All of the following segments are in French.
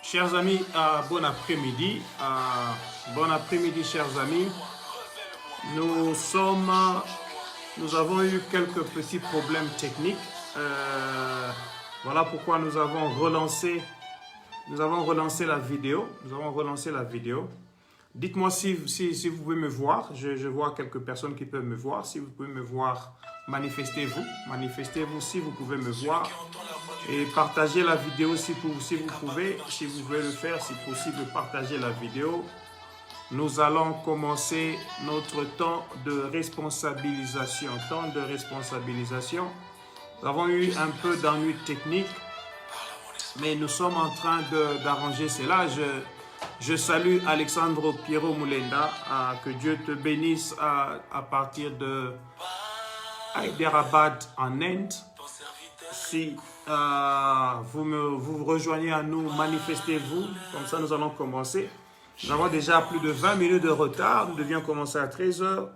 Chers amis, bon après-midi. Bon après-midi, chers amis. Nous avons eu quelques petits problèmes techniques. Voilà pourquoi nous avons relancé la vidéo. Dites-moi si vous pouvez me voir. Je vois quelques personnes qui peuvent me voir. Si vous pouvez me voir, manifestez-vous. Manifestez-vous si vous pouvez me voir. Et partagez la vidéo si vous pouvez. Si vous voulez le faire, si possible, partagez la vidéo. Nous allons commencer notre temps de responsabilisation. Nous avons eu un peu d'ennui technique, mais nous sommes en train d'arranger cela. Je salue Alexandre Piero Mulenda, que Dieu te bénisse à partir de Hyderabad en Inde. Si vous rejoignez à nous, manifestez-vous, comme ça nous allons commencer. Nous avons déjà plus de 20 minutes de retard, nous devions commencer à 13 h.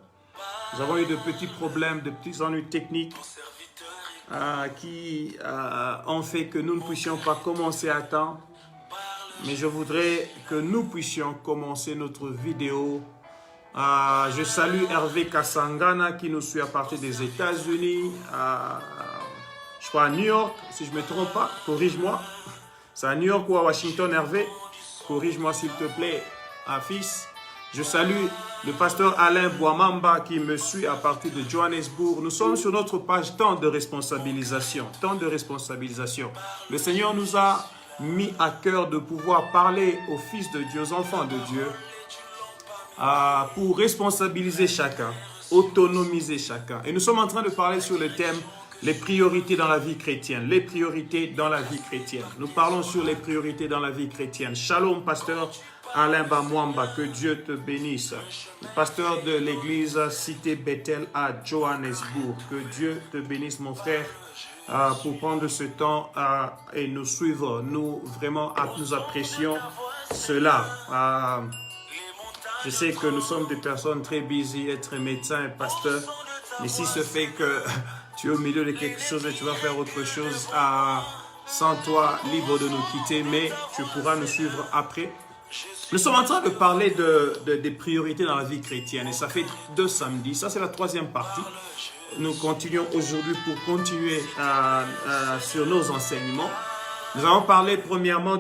Nous avons eu de petits problèmes, de petits ennuis techniques qui ont fait que nous ne puissions pas commencer à temps. Mais je voudrais que nous puissions commencer notre vidéo. Je salue Hervé Kassangana qui nous suit à partir des États-Unis. Je crois à New York, si je ne me trompe pas, corrige-moi. C'est à New York ou à Washington, Hervé? Corrige-moi s'il te plaît, fils. Je salue le pasteur Alain Boamamba qui me suit à partir de Johannesburg. Nous sommes sur notre page temps de responsabilisation. Le Seigneur nous a mis à cœur de pouvoir parler aux fils de Dieu, aux enfants de Dieu, pour responsabiliser chacun, autonomiser chacun. Et nous sommes en train de parler sur le thème les priorités dans la vie chrétienne. Les priorités dans la vie chrétienne. Nous parlons sur les priorités dans la vie chrétienne. Shalom, pasteur Alain Bamwamba, que Dieu te bénisse. Pasteur de l'église Cité Bethel à Johannesburg, que Dieu te bénisse, mon frère, pour prendre ce temps et nous suivre. Nous apprécions cela. Je sais que nous sommes des personnes très busy, être médecin et pasteur, mais si ce fait que tu es au milieu de quelque chose et tu vas faire autre chose, sans toi, libre de nous quitter, mais tu pourras nous suivre après. Nous sommes en train de parler des priorités dans la vie chrétienne et ça fait 2 samedis. Ça, c'est la 3e partie. Nous continuons aujourd'hui pour continuer sur nos enseignements. Nous avons parlé premièrement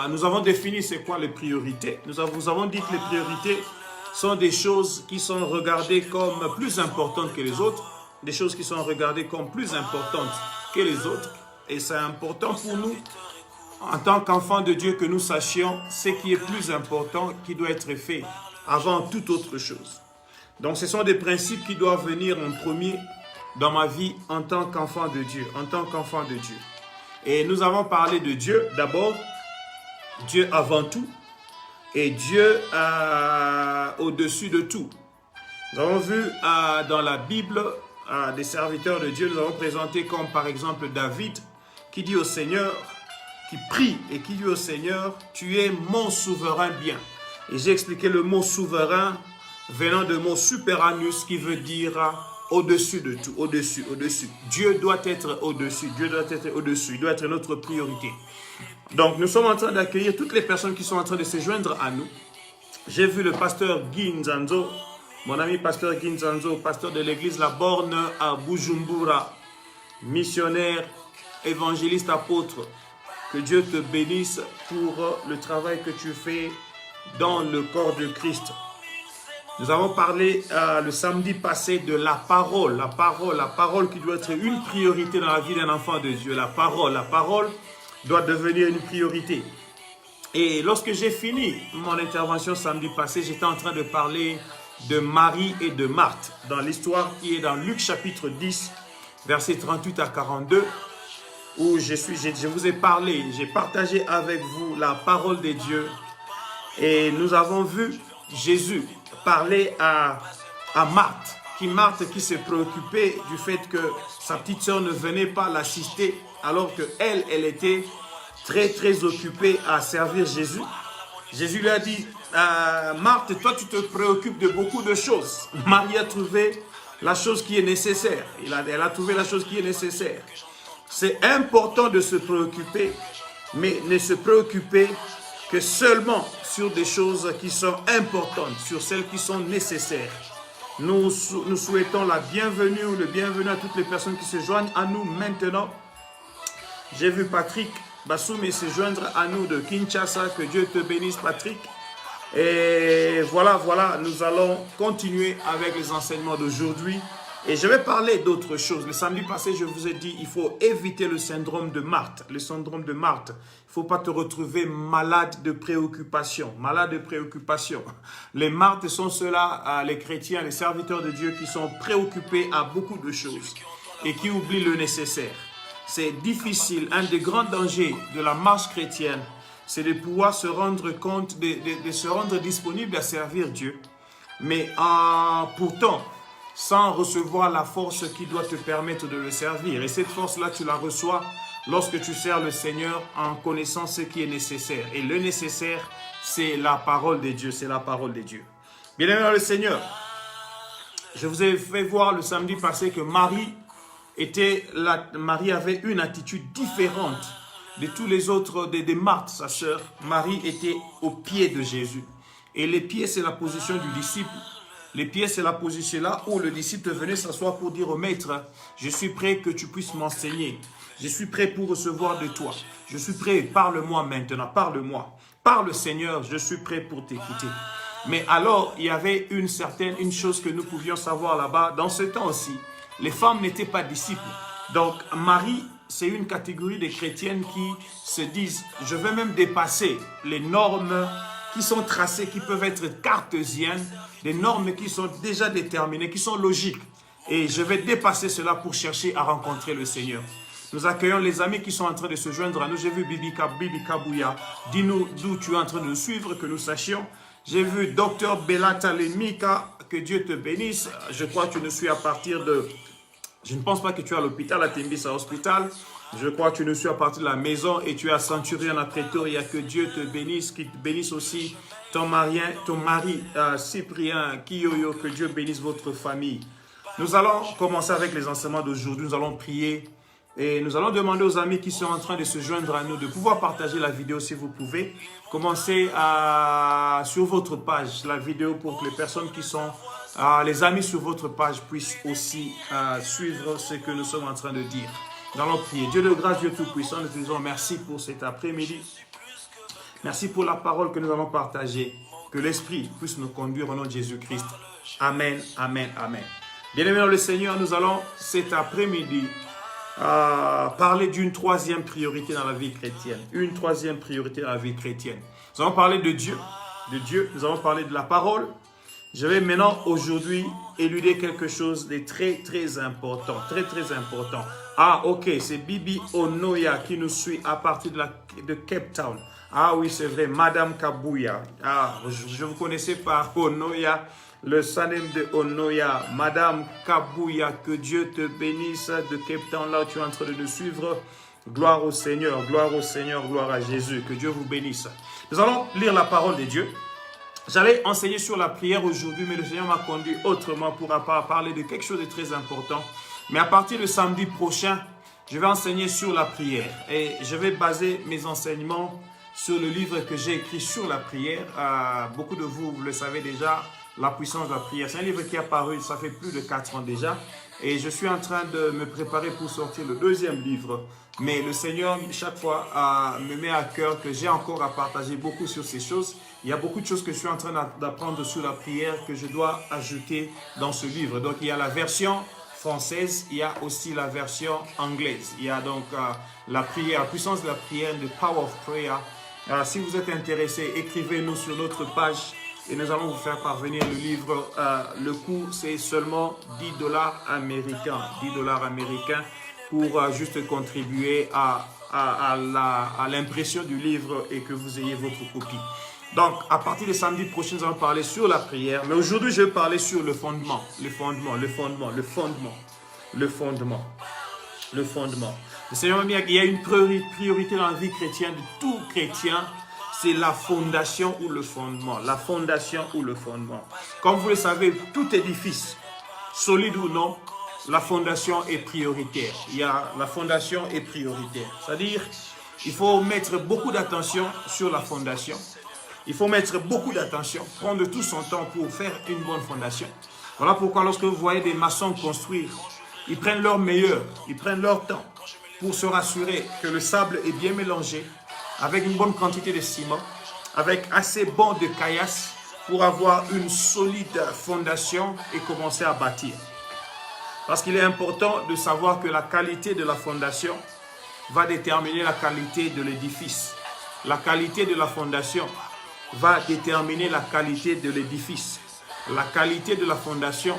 nous avons défini c'est quoi les priorités. Nous avons dit que les priorités sont des choses qui sont regardées comme plus importantes que les autres, des choses qui sont regardées comme plus importantes que les autres. Et c'est important pour nous, en tant qu'enfants de Dieu, que nous sachions ce qui est plus important, qui doit être fait avant toute autre chose. Donc ce sont des principes qui doivent venir en premier dans ma vie en tant qu'enfant de Dieu, Et nous avons parlé de Dieu d'abord, Dieu avant tout, et Dieu au-dessus de tout. Nous avons vu dans la Bible des serviteurs de Dieu, nous avons présenté comme par exemple David qui dit au Seigneur, qui prie et qui dit au Seigneur, tu es mon souverain bien. Et j'ai expliqué le mot souverain venant de mot superanus qui veut dire au-dessus de tout, au-dessus. Dieu doit être au-dessus, il doit être notre priorité. Donc, nous sommes en train d'accueillir toutes les personnes qui sont en train de se joindre à nous. J'ai vu le pasteur Guy Nzanzo, mon ami pasteur Guy Nzanzo, pasteur de l'église La Borne à Bujumbura, missionnaire, évangéliste, apôtre. Que Dieu te bénisse pour le travail que tu fais dans le corps de Christ. Nous avons parlé le samedi passé de la parole qui doit être une priorité dans la vie d'un enfant de Dieu. La parole doit devenir une priorité. Et lorsque j'ai fini mon intervention samedi passé, j'étais en train de parler de Marie et de Marthe, dans l'histoire qui est dans Luc chapitre 10, versets 38 à 42, où je vous ai parlé, j'ai partagé avec vous la parole de Dieu. Et nous avons vu Jésus parler à Marthe qui s'est préoccupée du fait que sa petite sœur ne venait pas l'assister, alors qu'elle était très occupée à servir Jésus. Jésus lui a dit, Marthe, toi tu te préoccupes de beaucoup de choses. Marie a trouvé la chose qui est nécessaire. Elle a trouvé la chose qui est nécessaire. C'est important de se préoccuper mais ne se préoccuper que seulement sur des choses qui sont importantes, sur celles qui sont nécessaires. Nous souhaitons la bienvenue ou le bienvenu à toutes les personnes qui se joignent à nous maintenant. J'ai vu Patrick Bassoumi se joindre à nous de Kinshasa. Que Dieu te bénisse, Patrick. Et voilà, nous allons continuer avec les enseignements d'aujourd'hui. Et je vais parler d'autre chose. Le samedi passé, je vous ai dit, il faut éviter le syndrome de Marthe. Le syndrome de Marthe. Il ne faut pas te retrouver malade de préoccupation. Malade de préoccupation. Les Marthes sont ceux-là, les chrétiens, les serviteurs de Dieu qui sont préoccupés à beaucoup de choses et qui oublient le nécessaire. C'est difficile. Un des grands dangers de la marche chrétienne, c'est de pouvoir se rendre compte, de se rendre disponible à servir Dieu. Mais pourtant, sans recevoir la force qui doit te permettre de le servir. Et cette force-là, tu la reçois lorsque tu sers le Seigneur en connaissant ce qui est nécessaire. Et le nécessaire, c'est la parole de Dieu. C'est la parole de Dieu. Bien-aimé dans le Seigneur, je vous ai fait voir le samedi passé que Marie avait une attitude différente de tous les autres, des Marthe, sa sœur. Marie était au pied de Jésus. Et les pieds, c'est la position du disciple. Les pieds, c'est la position là où le disciple venait s'asseoir pour dire au maître, je suis prêt que tu puisses m'enseigner. Je suis prêt pour recevoir de toi. Je suis prêt, parle-moi maintenant, parle-moi. Parle Seigneur, je suis prêt pour t'écouter. Mais alors, il y avait une chose que nous pouvions savoir là-bas. Dans ce temps aussi, les femmes n'étaient pas disciples. Donc, Marie, c'est une catégorie de chrétiennes qui se disent, je vais même dépasser les normes qui sont tracées, qui peuvent être cartésiennes, des normes qui sont déjà déterminées, qui sont logiques. Et je vais dépasser cela pour chercher à rencontrer le Seigneur. Nous accueillons les amis qui sont en train de se joindre à nous. J'ai vu Bibi Kabouya. Dis-nous d'où tu es en train de nous suivre, que nous sachions. J'ai vu Dr Belata Lemika. Que Dieu te bénisse. Je crois que tu nous suis à partir de... Je ne pense pas que tu es à l'hôpital, à Timbisa Hospital. Je crois que tu nous suis à partir de la maison et tu es à Centurion à Pretoria. Que Dieu te bénisse, qu'il te bénisse aussi ton mari Cyprien Kiyoyo. Que Dieu bénisse votre famille. Nous allons commencer avec les enseignements d'aujourd'hui. Nous allons prier et nous allons demander aux amis qui sont en train de se joindre à nous de pouvoir partager la vidéo si vous pouvez. Commencez sur votre page la vidéo pour que les personnes qui sont... les amis sur votre page puissent aussi suivre ce que nous sommes en train de dire. Nous allons prier. Dieu de grâce, Dieu Tout-Puissant, nous te disons merci pour cet après-midi. Merci pour la parole que nous allons partager. Que l'Esprit puisse nous conduire au nom de Jésus-Christ. Amen, amen, amen. Bien-aimés dans le Seigneur, nous allons cet après-midi parler d'une troisième priorité dans la vie chrétienne. Une troisième priorité dans la vie chrétienne. Nous allons parler de Dieu. Nous allons parler de la parole. Je vais maintenant, aujourd'hui, éluder quelque chose de très, très important. Très, très important. Ah, ok, c'est Bibi Onoya qui nous suit à partir de Cape Town. Ah oui, c'est vrai, Madame Kabouya. Ah, je vous connaissais par Onoya, le sanem de Onoya. Madame Kabouya, que Dieu te bénisse de Cape Town, là où tu es en train de nous suivre. Gloire au Seigneur, gloire à Jésus. Que Dieu vous bénisse. Nous allons lire la parole de Dieu. J'allais enseigner sur la prière aujourd'hui, mais le Seigneur m'a conduit autrement pour parler de quelque chose de très important. Mais à partir de samedi prochain, je vais enseigner sur la prière. Et je vais baser mes enseignements sur le livre que j'ai écrit sur la prière. Beaucoup de vous le savez déjà, La puissance de la prière. C'est un livre qui est apparu, ça fait plus de 4 ans déjà. Et je suis en train de me préparer pour sortir le deuxième livre. Mais le Seigneur, chaque fois, me met à cœur que j'ai encore à partager beaucoup sur ces choses. Il y a beaucoup de choses que je suis en train d'apprendre sur la prière que je dois ajouter dans ce livre. Donc, il y a la version française, il y a aussi la version anglaise. Il y a donc la prière, la puissance de la prière, the power of prayer. Si vous êtes intéressé, écrivez-nous sur notre page et nous allons vous faire parvenir le livre. Le coût, c'est seulement $10 américains. $10 américains pour juste contribuer à l'impression du livre et que vous ayez votre copie. Donc, à partir de samedi prochain, nous allons parler sur la prière. Mais aujourd'hui, je vais parler sur le fondement. Le fondement. Le Seigneur m'a dit qu'il y a une priorité dans la vie chrétienne de tout chrétien. C'est la fondation ou le fondement. La fondation ou le fondement. Comme vous le savez, tout édifice, solide ou non, la fondation est prioritaire. La fondation est prioritaire. C'est-à-dire, il faut mettre beaucoup d'attention sur la fondation. Il faut mettre beaucoup d'attention, prendre tout son temps pour faire une bonne fondation. Voilà pourquoi lorsque vous voyez des maçons construire, ils prennent leur meilleur, ils prennent leur temps pour se rassurer que le sable est bien mélangé avec une bonne quantité de ciment, avec assez bon de caillasse pour avoir une solide fondation et commencer à bâtir. Parce qu'il est important de savoir que la qualité de la fondation va déterminer la qualité de l'édifice. La qualité de la fondation va déterminer la qualité de l'édifice. La qualité de la fondation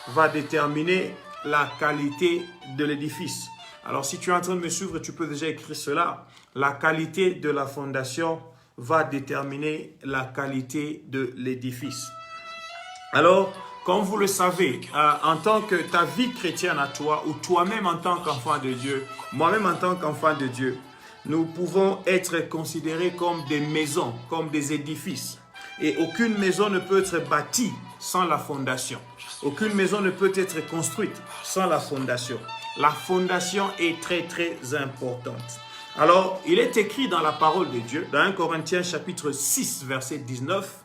va déterminer la qualité de l'édifice. Alors, si tu es en train de me suivre, tu peux déjà écrire cela. La qualité de la fondation va déterminer la qualité de l'édifice. Alors, comme vous le savez, en tant que ta vie chrétienne à toi, ou toi-même en tant qu'enfant de Dieu, moi-même en tant qu'enfant de Dieu, nous pouvons être considérés comme des maisons, comme des édifices. Et aucune maison ne peut être bâtie sans la fondation. Aucune maison ne peut être construite sans la fondation. La fondation est très, très importante. Alors, il est écrit dans la parole de Dieu, dans 1 Corinthiens chapitre 6, verset 19,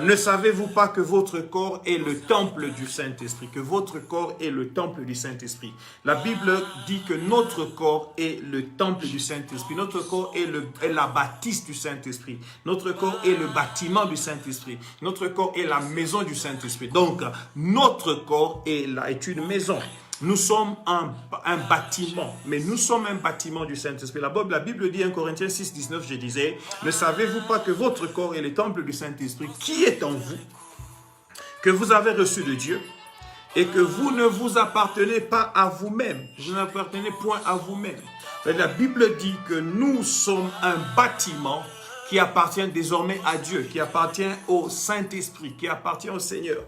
ne savez-vous pas que votre corps est le temple du Saint-Esprit, que votre corps est le temple du Saint-Esprit. La Bible dit que notre corps est le temple du Saint-Esprit. Notre corps est la bâtisse du Saint-Esprit. Notre corps est le bâtiment du Saint-Esprit. Notre corps est la maison du Saint-Esprit. Donc, notre corps est une maison. Nous sommes un bâtiment, mais nous sommes un bâtiment du Saint-Esprit. La Bible dit en Corinthiens 6, 19, je disais, ne savez-vous pas que votre corps est le temple du Saint-Esprit qui est en vous, que vous avez reçu de Dieu, et que vous ne vous appartenez pas à vous-même. Vous n'appartenez point à vous-même. La Bible dit que nous sommes un bâtiment qui appartient désormais à Dieu, qui appartient au Saint-Esprit, qui appartient au Seigneur.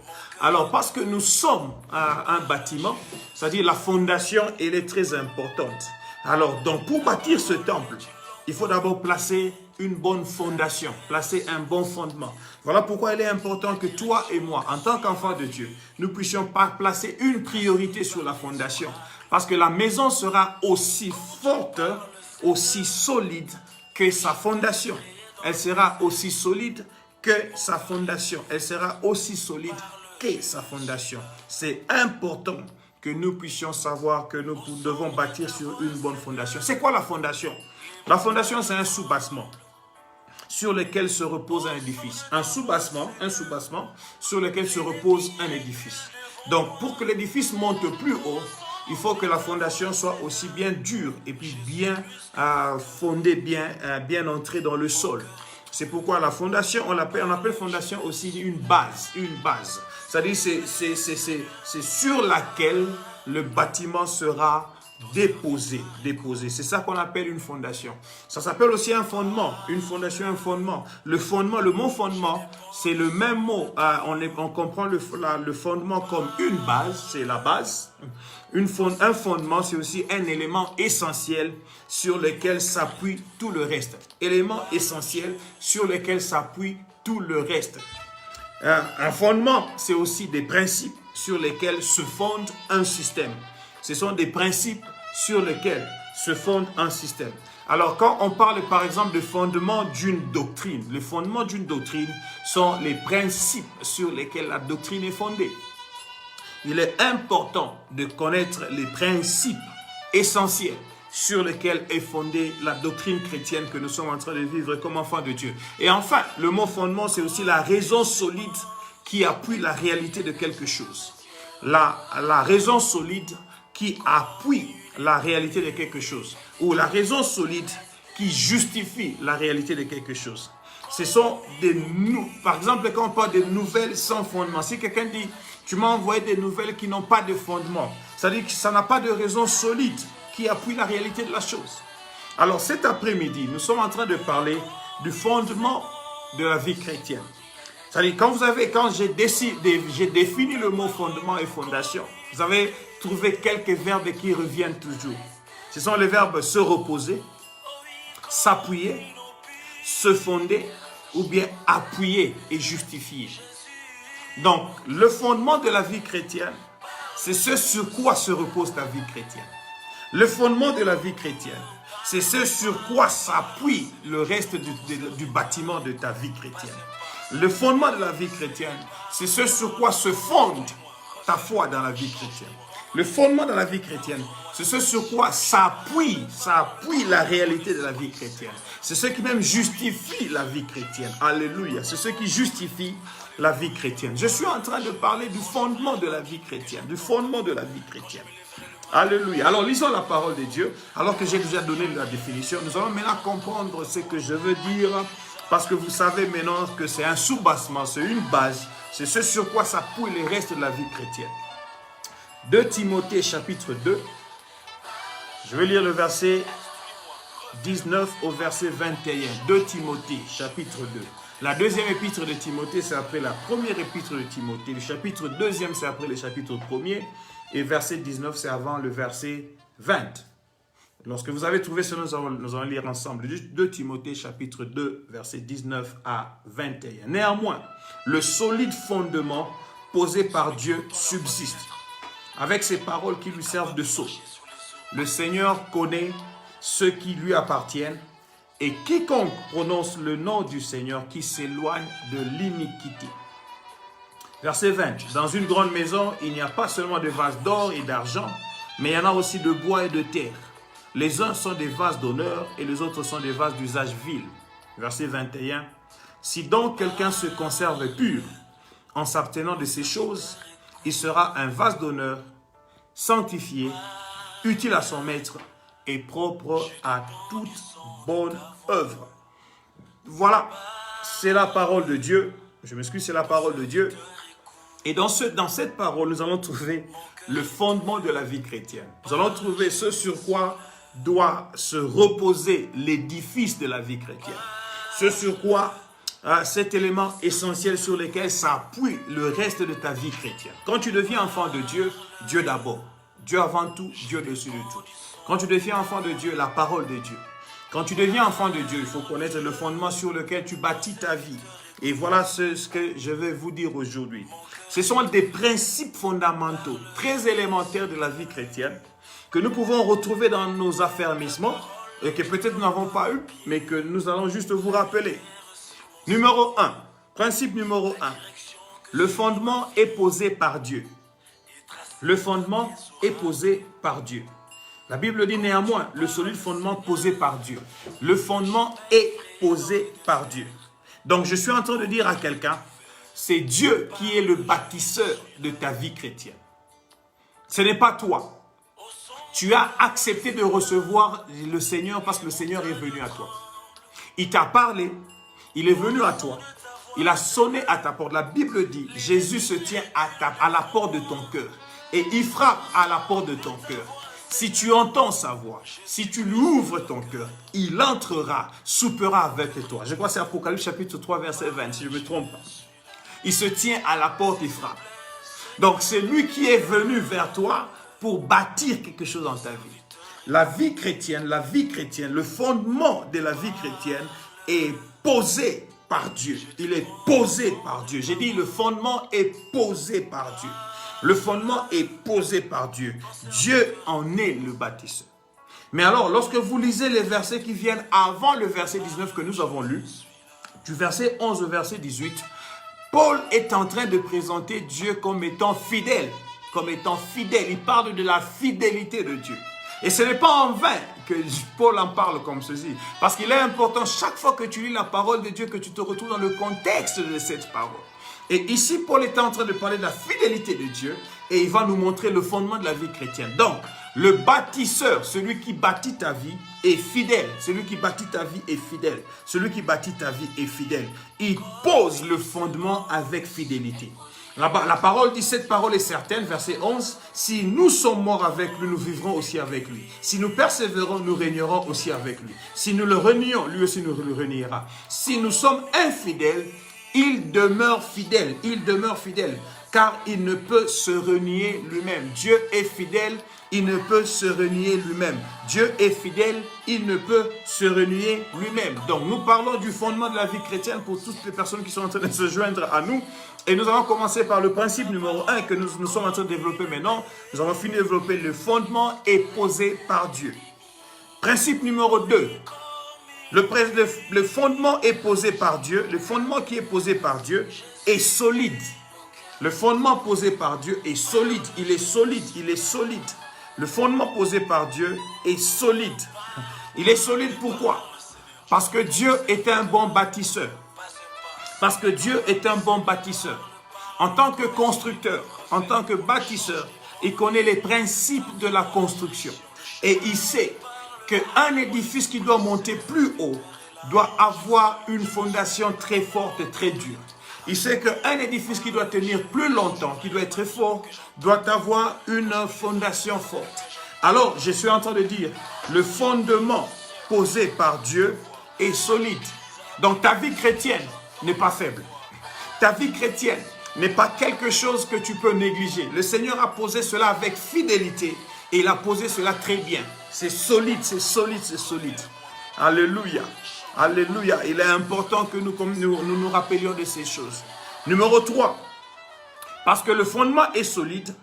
Alors, parce que nous sommes un bâtiment, c'est-à-dire la fondation, elle est très importante. Alors, donc, pour bâtir ce temple, il faut d'abord placer une bonne fondation, placer un bon fondement. Voilà pourquoi il est important que toi et moi, en tant qu'enfants de Dieu, nous puissions placer une priorité sur la fondation. Parce que la maison sera aussi forte, aussi solide que sa fondation. Elle sera aussi solide que sa fondation. Elle sera aussi solide que sa fondation. C'est important que nous puissions savoir que nous devons bâtir sur une bonne fondation. C'est quoi la fondation? La fondation, c'est un soubassement sur lequel se repose un édifice. Un soubassement sur lequel se repose un édifice. Donc, pour que l'édifice monte plus haut, il faut que la fondation soit aussi bien dure et puis bien fondée, bien entrée dans le sol. C'est pourquoi la fondation, on appelle fondation aussi une base. C'est-à-dire c'est sur laquelle le bâtiment sera déposé. C'est ça qu'on appelle une fondation. Ça s'appelle aussi un fondement. Une fondation, un fondement. Le mot fondement, c'est le même mot. On comprend le fondement comme une base, c'est la base. Un fondement, c'est aussi un élément essentiel sur lequel s'appuie tout le reste. Élément essentiel sur lequel s'appuie tout le reste. Un fondement, c'est aussi des principes sur lesquels se fonde un système. Ce sont des principes sur lesquels se fonde un système. Alors, quand on parle par exemple de fondement d'une doctrine, les fondements d'une doctrine sont les principes sur lesquels la doctrine est fondée. Il est important de connaître les principes essentiels sur lesquels est fondée la doctrine chrétienne que nous sommes en train de vivre comme enfants de Dieu. Et enfin, le mot fondement, c'est aussi la raison solide qui appuie la réalité de quelque chose. La raison solide qui appuie la réalité de quelque chose, ou la raison solide qui justifie la réalité de quelque chose. Ce sont par exemple, quand on parle de nouvelles sans fondement, si quelqu'un dit, tu m'as envoyé des nouvelles qui n'ont pas de fondement, ça veut dire que ça n'a pas de raison solide qui appuie la réalité de la chose. Alors cet après-midi, nous sommes en train de parler du fondement de la vie chrétienne. C'est-à-dire, quand j'ai défini le mot fondement et fondation, vous avez trouvé quelques verbes qui reviennent toujours. Ce sont les verbes se reposer, s'appuyer, se fonder ou bien appuyer et justifier. Donc, le fondement de la vie chrétienne, c'est ce sur quoi se repose ta vie chrétienne. Le fondement de la vie chrétienne, c'est ce sur quoi s'appuie le reste du bâtiment de ta vie chrétienne. Le fondement de la vie chrétienne, c'est ce sur quoi se fonde ta foi dans la vie chrétienne. Le fondement de la vie chrétienne, c'est ce sur quoi s'appuie la réalité de la vie chrétienne. C'est ce qui même justifie la vie chrétienne. Alléluia. C'est ce qui justifie la vie chrétienne. Je suis en train de parler du fondement de la vie chrétienne. Du fondement de la vie chrétienne. Alléluia. Alors lisons la parole de Dieu. Alors que j'ai déjà donné la définition, nous allons maintenant comprendre ce que je veux dire. Parce que vous savez maintenant que c'est un soubassement, c'est une base. C'est ce sur quoi s'appuie le reste de la vie chrétienne. 2 Timothée chapitre 2. Je vais lire le verset 19 au verset 21. 2 Timothée chapitre 2. La deuxième épître de Timothée, c'est après la première épître de Timothée. Le chapitre 2e, c'est après le chapitre 1er. Et verset 19, c'est avant le verset 20. Lorsque vous avez trouvé ça, nous allons lire ensemble. 2 Timothée chapitre 2, verset 19 à 21. Néanmoins, le solide fondement posé par Dieu subsiste, avec ces paroles qui lui servent de sceau. Le Seigneur connaît ceux qui lui appartiennent, et quiconque prononce le nom du Seigneur qui s'éloigne de l'iniquité. Verset 20. Dans une grande maison, il n'y a pas seulement de vases d'or et d'argent, mais il y en a aussi de bois et de terre. Les uns sont des vases d'honneur et les autres sont des vases d'usage vil. Verset 21. Si donc quelqu'un se conserve pur en s'abstenant de ces choses, il sera un vase d'honneur, sanctifié, utile à son maître et propre à toute bonne œuvre. Voilà, c'est la parole de Dieu. Je m'excuse, c'est la parole de Dieu. Et dans cette parole, nous allons trouver le fondement de la vie chrétienne. Nous allons trouver ce sur quoi doit se reposer l'édifice de la vie chrétienne. Ce sur quoi, cet élément essentiel sur lequel s'appuie le reste de ta vie chrétienne. Quand tu deviens enfant de Dieu, Dieu d'abord. Dieu avant tout, Dieu dessus de tout. Quand tu deviens enfant de Dieu, la parole de Dieu. Quand tu deviens enfant de Dieu, il faut connaître le fondement sur lequel tu bâtis ta vie. Et voilà ce que je vais vous dire aujourd'hui. Ce sont des principes fondamentaux, très élémentaires de la vie chrétienne, que nous pouvons retrouver dans nos affermissements, et que peut-être nous n'avons pas eu, mais que nous allons juste vous rappeler. Numéro 1, principe numéro 1, le fondement est posé par Dieu. Le fondement est posé par Dieu. La Bible dit néanmoins, le solide fondement posé par Dieu. Le fondement est posé par Dieu. Donc je suis en train de dire à quelqu'un, c'est Dieu qui est le bâtisseur de ta vie chrétienne. Ce n'est pas toi. Tu as accepté de recevoir le Seigneur parce que le Seigneur est venu à toi. Il t'a parlé, il est venu à toi. Il a sonné à ta porte. La Bible dit, Jésus se tient à la porte de ton cœur et il frappe à la porte de ton cœur. Si tu entends sa voix, si tu lui ouvres ton cœur, il entrera, soupera avec toi. Je crois que c'est Apocalypse chapitre 3, verset 20, si je ne me trompe pas. Il se tient à la porte et frappe. Donc c'est lui qui est venu vers toi pour bâtir quelque chose dans ta vie. La vie chrétienne, le fondement de la vie chrétienne est posé par Dieu. Il est posé par Dieu. J'ai dit le fondement est posé par Dieu. Le fondement est posé par Dieu. Dieu en est le bâtisseur. Mais alors, lorsque vous lisez les versets qui viennent avant le verset 19 que nous avons lu, du verset 11 au verset 18, Paul est en train de présenter Dieu comme étant fidèle. Comme étant fidèle. Il parle de la fidélité de Dieu. Et ce n'est pas en vain que Paul en parle comme ceci. Parce qu'il est important, chaque fois que tu lis la parole de Dieu, que tu te retrouves dans le contexte de cette parole. Et ici, Paul est en train de parler de la fidélité de Dieu et il va nous montrer le fondement de la vie chrétienne. Donc, le bâtisseur, celui qui bâtit ta vie, est fidèle. Celui qui bâtit ta vie est fidèle. Celui qui bâtit ta vie est fidèle. Il pose le fondement avec fidélité. La parole dit, cette parole est certaine, verset 11, si nous sommes morts avec lui, nous vivrons aussi avec lui. Si nous persévérons, nous régnerons aussi avec lui. Si nous le renions, lui aussi nous le reniera. Si nous sommes infidèles, il demeure fidèle. Il demeure fidèle. car il ne peut se renier lui-même. Dieu est fidèle, il ne peut se renier lui-même. Dieu est fidèle, il ne peut se renier lui-même. Donc nous parlons du fondement de la vie chrétienne pour toutes les personnes qui sont en train de se joindre à nous. Et nous allons commencer par le principe numéro 1 que nous sommes en train de développer maintenant. Nous avons fini de développer. Le fondement est posé par Dieu. Principe numéro 2. Le fondement est posé par Dieu. Le fondement qui est posé par Dieu est solide. Le fondement posé par Dieu est solide. Il est solide. Il est solide. Le fondement posé par Dieu est solide. Il est solide pourquoi? Parce que Dieu est un bon bâtisseur. Parce que Dieu est un bon bâtisseur. En tant que constructeur, en tant que bâtisseur, il connaît les principes de la construction. Et il sait qu'un édifice qui doit monter plus haut doit avoir une fondation très forte et très dure. Il sait qu'un édifice qui doit tenir plus longtemps, qui doit être très fort, doit avoir une fondation forte. Alors, je suis en train de dire, le fondement posé par Dieu est solide. Donc, ta vie chrétienne n'est pas faible. Ta vie chrétienne n'est pas quelque chose que tu peux négliger. Le Seigneur a posé cela avec fidélité et il a posé cela très bien. C'est solide, c'est solide, c'est solide. Alléluia. Alléluia. Il est important que nous rappelions de ces choses. Numéro 3. Parce que le fondement est solide,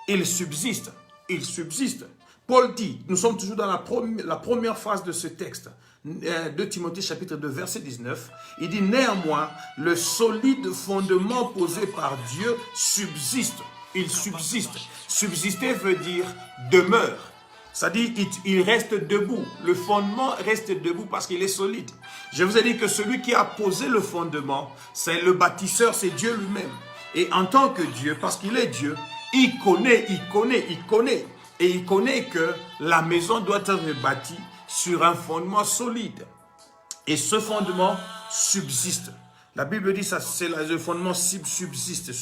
il subsiste. Il subsiste. Paul dit, nous sommes toujours dans la première phrase de ce texte, 2 Timothée chapitre 2 verset 19, il dit néanmoins, le solide fondement posé par Dieu subsiste. Il subsiste. Subsister veut dire demeure. C'est-à-dire il reste debout. Le fondement reste debout parce qu'il est solide. Je vous ai dit que celui qui a posé le fondement, c'est le bâtisseur, c'est Dieu lui-même. Et en tant que Dieu, parce qu'il est Dieu, il connaît. Et il connaît que la maison doit être bâtie sur un fondement solide. Et ce fondement subsiste. La Bible dit ça, c'est le fondement subsiste.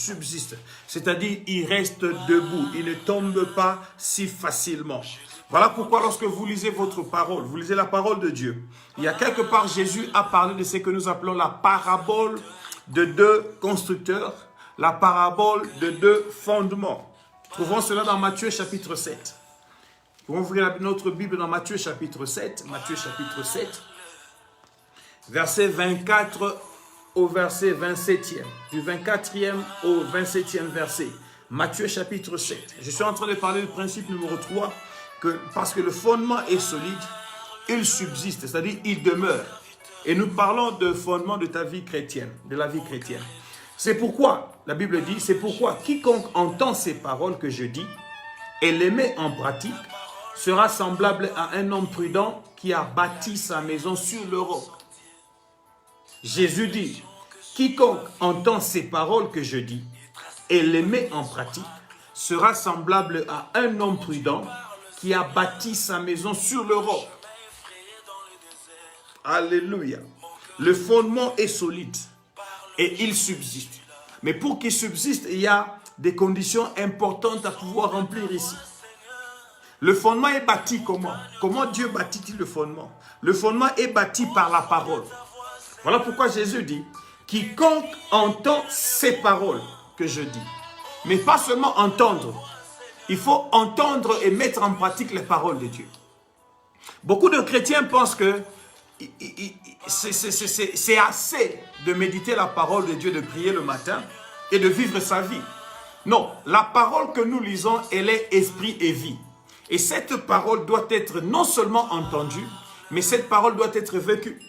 C'est-à-dire, il reste debout. Il ne tombe pas si facilement. Voilà pourquoi lorsque vous lisez votre parole, vous lisez la parole de Dieu, il y a quelque part, Jésus a parlé de ce que nous appelons la parabole de deux constructeurs, la parabole de deux fondements. Trouvons cela dans Matthieu chapitre 7. Nous pouvons ouvrir notre Bible dans Matthieu chapitre 7, verset 24 au verset 27e, du 24e au 27e verset. Matthieu chapitre 7. Je suis en train de parler du principe numéro 3, parce que le fondement est solide, il subsiste, c'est-à-dire il demeure. Et nous parlons de fondement de ta vie chrétienne, de la vie chrétienne. C'est pourquoi, la Bible dit, c'est pourquoi quiconque entend ces paroles que je dis et les met en pratique sera semblable à un homme prudent qui a bâti sa maison sur le roc. Jésus dit, quiconque entend ces paroles que je dis et les met en pratique sera semblable à un homme prudent qui a bâti sa maison sur le roc. Alléluia. Le fondement est solide et il subsiste. Mais pour qu'il subsiste, il y a des conditions importantes à pouvoir remplir ici. Le fondement est bâti comment? Comment Dieu bâtit-il le fondement? Le fondement est bâti par la parole. Voilà pourquoi Jésus dit, quiconque entend ces paroles que je dis, mais pas seulement entendre, il faut entendre et mettre en pratique les paroles de Dieu. Beaucoup de chrétiens pensent que c'est assez de méditer la parole de Dieu, de prier le matin et de vivre sa vie. Non, la parole que nous lisons, elle est esprit et vie. Et cette parole doit être non seulement entendue, mais cette parole doit être vécue.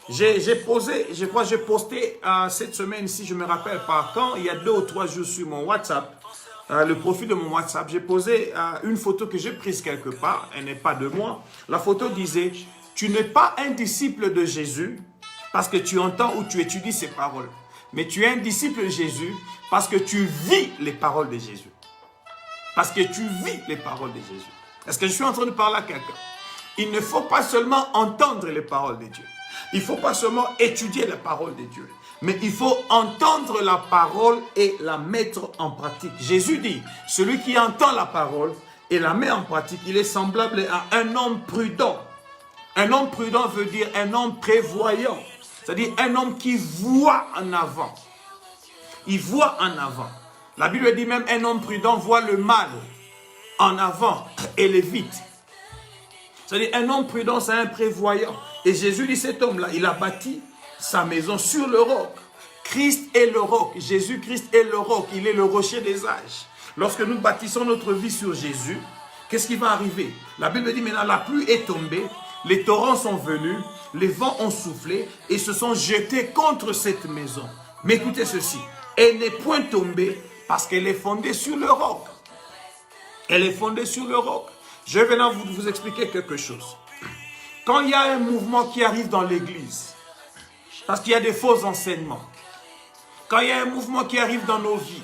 J'ai posté cette semaine, si je me rappelle pas quand, il y a 2 ou 3 jours sur mon WhatsApp, le profil de mon WhatsApp, j'ai posé une photo que j'ai prise quelque part, elle n'est pas de moi. La photo disait, tu n'es pas un disciple de Jésus parce que tu entends ou tu étudies ses paroles, mais tu es un disciple de Jésus parce que tu vis les paroles de Jésus. Parce que tu vis les paroles de Jésus. Est-ce que je suis en train de parler à quelqu'un? Il ne faut pas seulement entendre les paroles de Dieu. Il ne faut pas seulement étudier la parole de Dieu. Mais il faut entendre la parole et la mettre en pratique. Jésus dit, celui qui entend la parole et la met en pratique, il est semblable à un homme prudent. Un homme prudent veut dire un homme prévoyant. C'est-à-dire un homme qui voit en avant. Il voit en avant. La Bible dit même un homme prudent voit le mal en avant et l'évite. C'est-à-dire un homme prudent, c'est un prévoyant. Et Jésus dit, cet homme-là, il a bâti sa maison sur le roc. Christ est le roc. Jésus-Christ est le roc. Il est le rocher des âges. Lorsque nous bâtissons notre vie sur Jésus, qu'est-ce qui va arriver? La Bible dit maintenant, la pluie est tombée, les torrents sont venus, les vents ont soufflé et se sont jetés contre cette maison. Mais écoutez ceci, elle n'est point tombée parce qu'elle est fondée sur le roc. Elle est fondée sur le roc. Je vais maintenant vous expliquer quelque chose. Quand il y a un mouvement qui arrive dans l'église, parce qu'il y a des faux enseignements, quand il y a un mouvement qui arrive dans nos vies,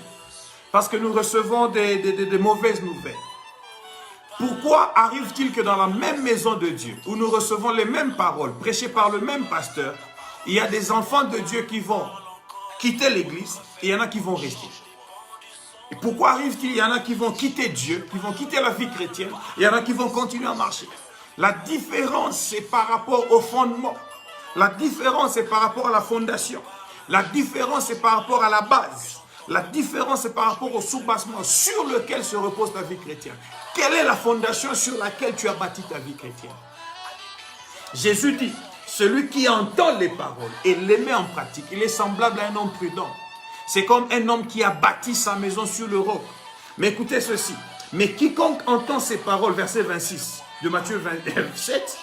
parce que nous recevons des mauvaises nouvelles, pourquoi arrive-t-il que dans la même maison de Dieu, où nous recevons les mêmes paroles, prêchées par le même pasteur, il y a des enfants de Dieu qui vont quitter l'église et il y en a qui vont rester? Et pourquoi arrive-t-il? Il y en a qui vont quitter Dieu, qui vont quitter la vie chrétienne, et il y en a qui vont continuer à marcher. La différence, c'est par rapport au fondement. La différence, c'est par rapport à la fondation. La différence, c'est par rapport à la base. La différence, c'est par rapport au soubassement sur lequel se repose ta vie chrétienne. Quelle est la fondation sur laquelle tu as bâti ta vie chrétienne? Jésus dit, celui qui entend les paroles et les met en pratique, il est semblable à un homme prudent. C'est comme un homme qui a bâti sa maison sur le roc. Mais écoutez ceci. Mais quiconque entend ces paroles, verset 26 de Matthieu 27,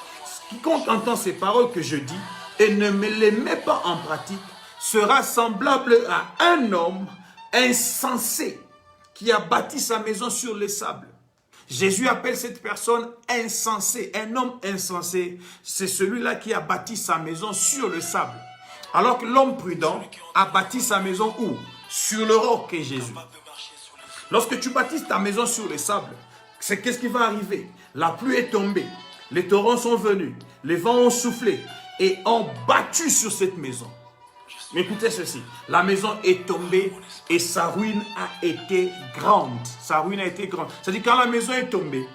quiconque entend ces paroles que je dis et ne me les met pas en pratique, sera semblable à un homme insensé qui a bâti sa maison sur les sables. Jésus appelle cette personne insensée. Un homme insensé, c'est celui-là qui a bâti sa maison sur le sable. Alors que l'homme prudent a bâti sa maison où? Sur le roc qu'est Jésus. Lorsque tu bâtis ta maison sur le sable, qu'est-ce qui va arriver? La pluie est tombée, les torrents sont venus, les vents ont soufflé et ont battu sur cette maison. Mais écoutez ceci, la maison est tombée et sa ruine a été grande. Sa ruine a été grande. C'est-à-dire quand la maison est tombée,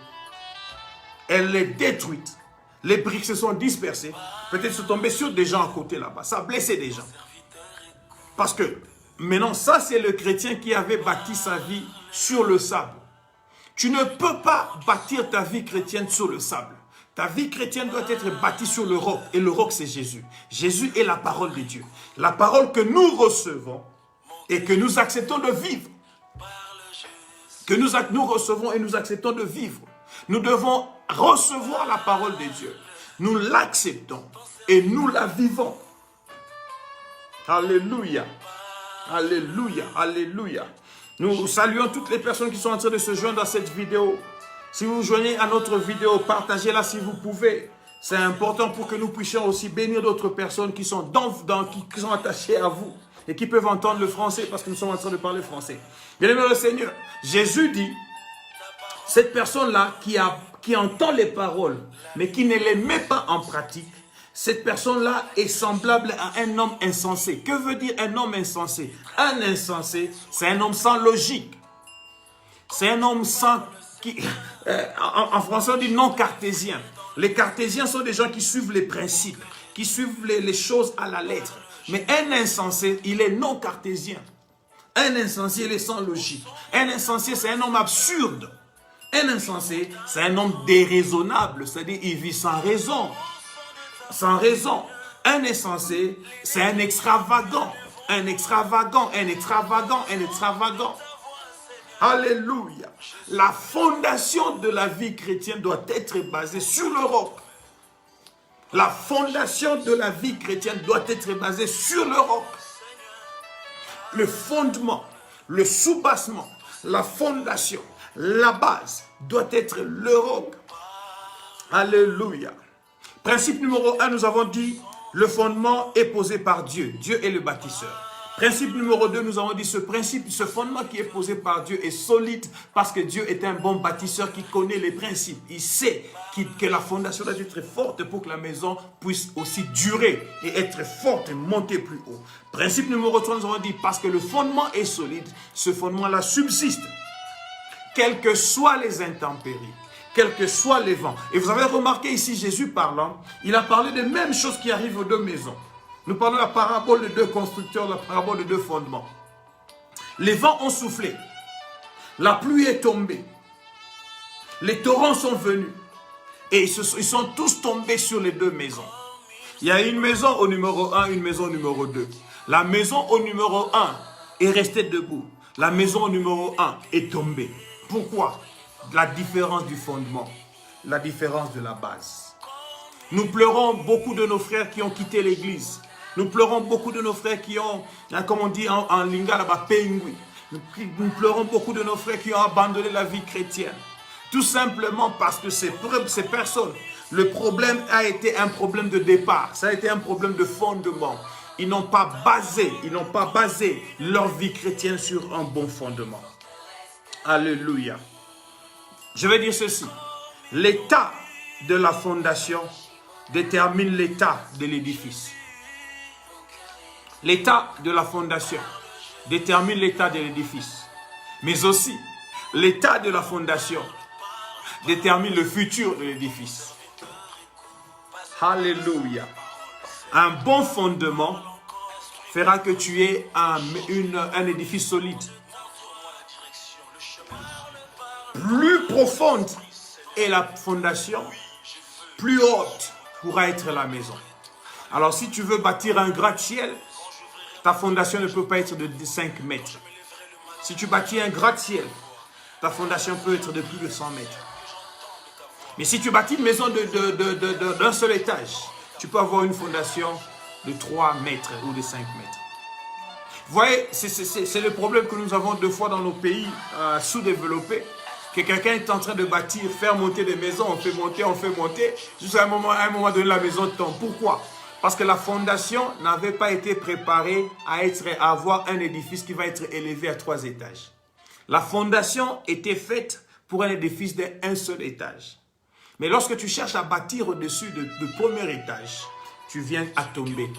elle est détruite. Les briques se sont dispersées. Peut-être se tomber sur des gens à côté là-bas. Ça a blessé des gens. Parce que maintenant, ça c'est le chrétien qui avait bâti sa vie sur le sable. Tu ne peux pas bâtir ta vie chrétienne sur le sable. Ta vie chrétienne doit être bâtie sur le roc. Et le roc, c'est Jésus. Jésus est la parole de Dieu. La parole que nous recevons et que nous acceptons de vivre. Que nous recevons et nous acceptons de vivre. Nous devons recevoir la parole de Dieu. Nous l'acceptons et nous la vivons. Alléluia. Alléluia. Alléluia. Nous saluons toutes les personnes qui sont en train de se joindre à cette vidéo. Si vous vous joignez à notre vidéo, partagez-la si vous pouvez. C'est important pour que nous puissions aussi bénir d'autres personnes qui sont, qui sont attachées à vous et qui peuvent entendre le français parce que nous sommes en train de parler français. Bien-aimé le Seigneur, Jésus dit, cette personne-là qui entend les paroles mais qui ne les met pas en pratique, cette personne-là est semblable à un homme insensé. Que veut dire un homme insensé? Un insensé, c'est un homme sans logique. C'est un homme sans... en français, on dit non cartésien. Les cartésiens sont des gens qui suivent les principes, qui suivent les choses à la lettre. Mais un insensé, il est non cartésien. Un insensé, il est sans logique. Un insensé, c'est un homme absurde. Un insensé, c'est un homme déraisonnable. C'est-à-dire, il vit sans raison. Sans raison. Un insensé, c'est un extravagant. Un extravagant, un extravagant, un extravagant. Alléluia. La fondation de la vie chrétienne doit être basée sur le roc. La fondation de la vie chrétienne doit être basée sur le roc. Le fondement, le soubassement, la fondation, la base doit être le roc. Alléluia. Principe numéro 1, nous avons dit, le fondement est posé par Dieu. Dieu est le bâtisseur. Principe numéro 2, nous avons dit ce fondement qui est posé par Dieu est solide parce que Dieu est un bon bâtisseur qui connaît les principes. Il sait que la fondation doit être forte pour que la maison puisse aussi durer et être forte et monter plus haut. Principe numéro 3, nous avons dit parce que le fondement est solide, ce fondement-là subsiste. Quelles que soient les intempéries, quels que soient les vents. Et vous avez remarqué ici Jésus parlant, il a parlé des mêmes choses qui arrivent aux deux maisons. Nous parlons de la parabole de deux constructeurs, la parabole de deux fondements. Les vents ont soufflé. La pluie est tombée. Les torrents sont venus. Et ils sont tous tombés sur les deux maisons. Il y a une maison au numéro 1, une maison au numéro 2. La maison au numéro 1 est restée debout. La maison au numéro 1 est tombée. Pourquoi? La différence du fondement. La différence de la base. Nous pleurons beaucoup de nos frères qui ont quitté l'église. Nous pleurons beaucoup de nos frères qui ont, comme on dit en lingala, pengui. Nous pleurons beaucoup de nos frères qui ont abandonné la vie chrétienne. Tout simplement parce que ces personnes, le problème a été un problème de départ. Ça a été un problème de fondement. Ils n'ont pas basé leur vie chrétienne sur un bon fondement. Alléluia. Je vais dire ceci. L'état de la fondation détermine l'état de l'édifice. L'état de la fondation détermine l'état de l'édifice. Mais aussi, l'état de la fondation détermine le futur de l'édifice. Alléluia. Un bon fondement fera que tu aies un édifice solide. Plus profonde est la fondation, plus haute pourra être la maison. Alors si tu veux bâtir un gratte-ciel, ta fondation ne peut pas être de 5 mètres. Si tu bâtis un gratte-ciel, ta fondation peut être de plus de 100 mètres. Mais si tu bâtis une maison d'un seul étage, tu peux avoir une fondation de 3 mètres ou de 5 mètres. Vous voyez, c'est le problème que nous avons deux fois dans nos pays sous-développés, que quelqu'un est en train de bâtir, faire monter des maisons, on fait monter, jusqu'à un moment donné, la maison tombe. Pourquoi? Parce que la fondation n'avait pas été préparée à avoir un édifice qui va être élevé à 3 étages. La fondation était faite pour un édifice d'un seul étage. Mais lorsque tu cherches à bâtir au-dessus du premier étage, tu viens à tomber.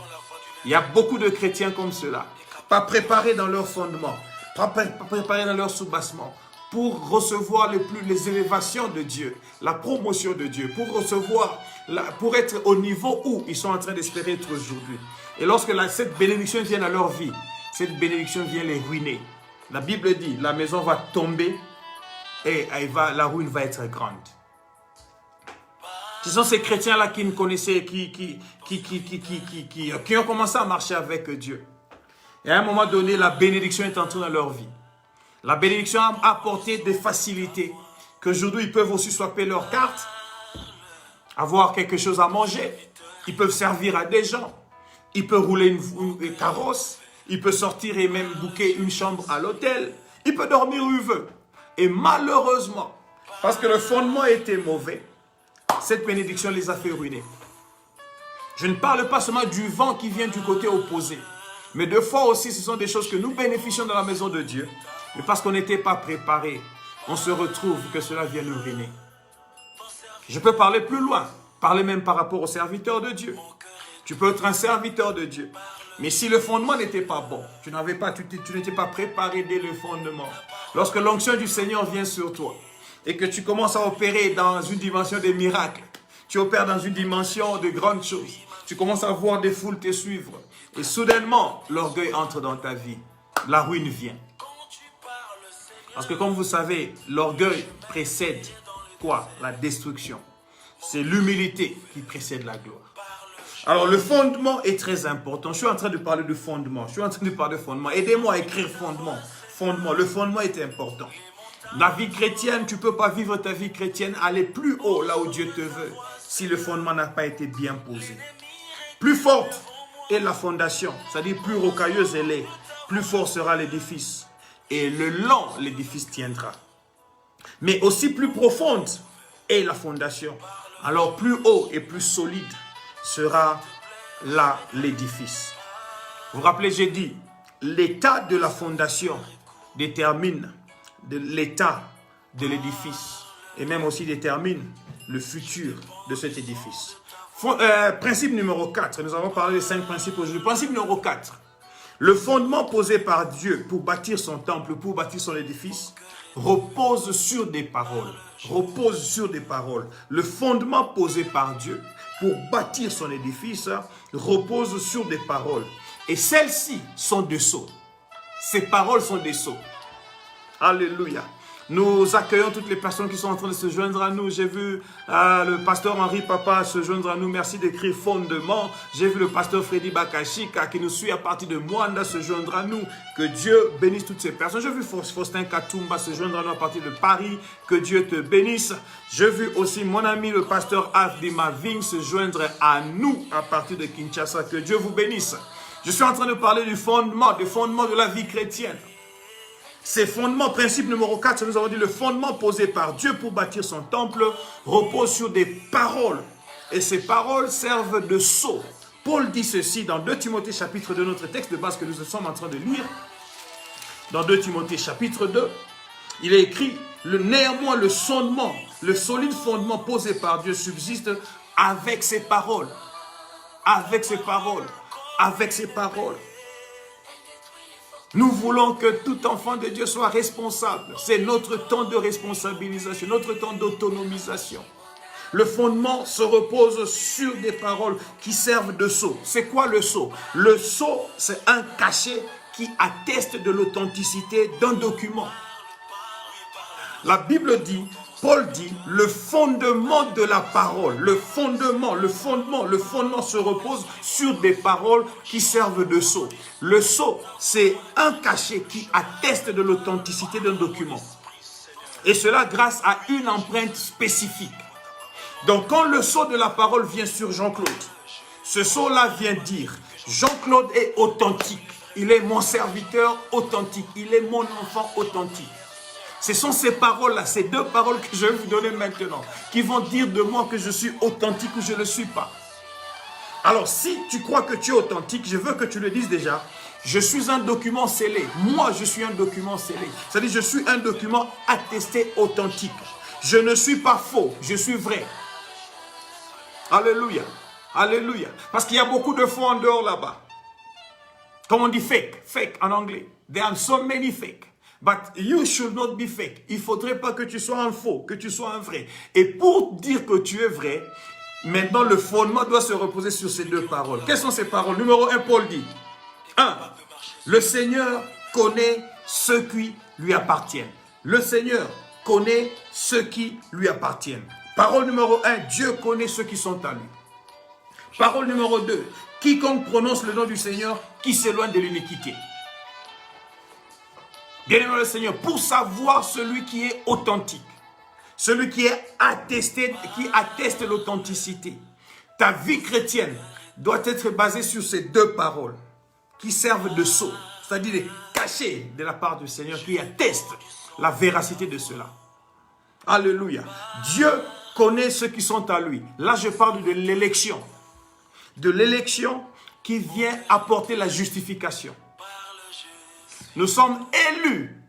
Il y a beaucoup de chrétiens comme cela, pas préparés dans leur fondement, pas préparés dans leur soubassement, pour recevoir les élévations de Dieu, la promotion de Dieu, pour être au niveau où ils sont en train d'espérer être aujourd'hui. Et lorsque cette bénédiction vient dans leur vie, cette bénédiction vient les ruiner. La Bible dit, la maison va tomber et la ruine va être grande. Ce sont ces chrétiens-là qui me connaissaient, qui ont commencé à marcher avec Dieu. Et à un moment donné, la bénédiction est entrée dans leur vie. La bénédiction a apporté des facilités qu'aujourd'hui, ils peuvent aussi swapper leurs cartes, avoir quelque chose à manger, ils peuvent servir à des gens, ils peuvent rouler une carrosse, ils peuvent sortir et même booker une chambre à l'hôtel, ils peuvent dormir où ils veulent. Et malheureusement, parce que le fondement était mauvais, cette bénédiction les a fait ruiner. Je ne parle pas seulement du vent qui vient du côté opposé, mais deux fois aussi, ce sont des choses que nous bénéficions dans la maison de Dieu. Mais parce qu'on n'était pas préparé, on se retrouve que cela vient nous ruiner. Je peux parler plus loin, parler même par rapport aux serviteurs de Dieu. Tu peux être un serviteur de Dieu. Mais si le fondement n'était pas bon, tu n'étais pas préparé dès le fondement. Lorsque l'onction du Seigneur vient sur toi et que tu commences à opérer dans une dimension des miracles, tu opères dans une dimension de grandes choses, tu commences à voir des foules te suivre et soudainement, l'orgueil entre dans ta vie. La ruine vient. Parce que comme vous savez, l'orgueil précède quoi? La destruction. C'est l'humilité qui précède la gloire. Alors le fondement est très important. Je suis en train de parler de fondement. Aidez-moi à écrire fondement. Le fondement est important. La vie chrétienne, tu ne peux pas vivre ta vie chrétienne, aller plus haut là où Dieu te veut, si le fondement n'a pas été bien posé. Plus forte est la fondation, c'est-à-dire plus rocailleuse elle est, plus fort sera l'édifice. Et le long, l'édifice tiendra. Mais aussi plus profonde est la fondation. Alors plus haut et plus solide sera là l'édifice. Vous vous rappelez, j'ai dit, l'état de la fondation détermine l'état de l'édifice et même aussi détermine le futur de cet édifice. Principe numéro 4, nous avons parlé des 5 principes aujourd'hui. Principe numéro 4, le fondement posé par Dieu pour bâtir son temple, pour bâtir son édifice, repose sur des paroles. Repose sur des paroles. Le fondement posé par Dieu pour bâtir son édifice repose sur des paroles. Et celles-ci sont de sceaux. Ces paroles sont des sceaux. Alléluia. Nous accueillons toutes les personnes qui sont en train de se joindre à nous. J'ai vu le pasteur Henri Papa se joindre à nous. Merci d'écrire fondement. J'ai vu le pasteur Freddy Bakashika qui nous suit à partir de Mwanda se joindre à nous. Que Dieu bénisse toutes ces personnes. J'ai vu Faustin Katumba se joindre à nous à partir de Paris. Que Dieu te bénisse. J'ai vu aussi mon ami le pasteur Avdi Maving se joindre à nous à partir de Kinshasa. Que Dieu vous bénisse. Je suis en train de parler du fondement de la vie chrétienne. Ces fondements, principe numéro 4, nous avons dit le fondement posé par Dieu pour bâtir son temple repose sur des paroles. Et ces paroles servent de sceau. Paul dit ceci dans 2 Timothée chapitre 2, notre texte de base que nous sommes en train de lire. Dans 2 Timothée chapitre 2, il est écrit, néanmoins le fondement, le solide fondement posé par Dieu subsiste avec ses paroles. Avec ses paroles. Avec ses paroles. Nous voulons que tout enfant de Dieu soit responsable. C'est notre temps de responsabilisation, notre temps d'autonomisation. Le fondement se repose sur des paroles qui servent de sceau. C'est quoi le sceau? Le sceau, c'est un cachet qui atteste de l'authenticité d'un document. La Bible dit, Paul dit, le fondement de la parole, le fondement se repose sur des paroles qui servent de sceau. Le sceau, c'est un cachet qui atteste de l'authenticité d'un document. Et cela grâce à une empreinte spécifique. Donc quand le sceau de la parole vient sur Jean-Claude, ce sceau-là vient dire, Jean-Claude est authentique, il est mon serviteur authentique, il est mon enfant authentique. Ce sont ces paroles-là, ces deux paroles que je vais vous donner maintenant, qui vont dire de moi que je suis authentique ou je ne le suis pas. Alors, si tu crois que tu es authentique, je veux que tu le dises déjà. Je suis un document scellé. Moi, je suis un document scellé. C'est-à-dire, je suis un document attesté authentique. Je ne suis pas faux, je suis vrai. Alléluia. Alléluia. Parce qu'il y a beaucoup de faux en dehors là-bas. Comme on dit fake, fake en anglais. There are so many fake. But you should not be fake. Il ne faudrait pas que tu sois un faux, que tu sois un vrai. Et pour dire que tu es vrai, maintenant le fondement doit se reposer sur ces deux paroles. Quelles sont ces paroles? Numéro 1, Paul dit 1. Le Seigneur connaît ceux qui lui appartiennent. Le Seigneur connaît ceux qui lui appartiennent. Parole numéro 1, Dieu connaît ceux qui sont à lui. Parole numéro 2, quiconque prononce le nom du Seigneur, qui s'éloigne de l'iniquité. Bien-aimé le Seigneur, pour savoir celui qui est authentique, celui qui est attesté, qui atteste l'authenticité, ta vie chrétienne doit être basée sur ces deux paroles qui servent de sceau, c'est-à-dire des cachets de la part du Seigneur qui attestent la véracité de cela. Alléluia. Dieu connaît ceux qui sont à lui. Là, je parle de l'élection. De l'élection qui vient apporter la justification. Nous sommes élus.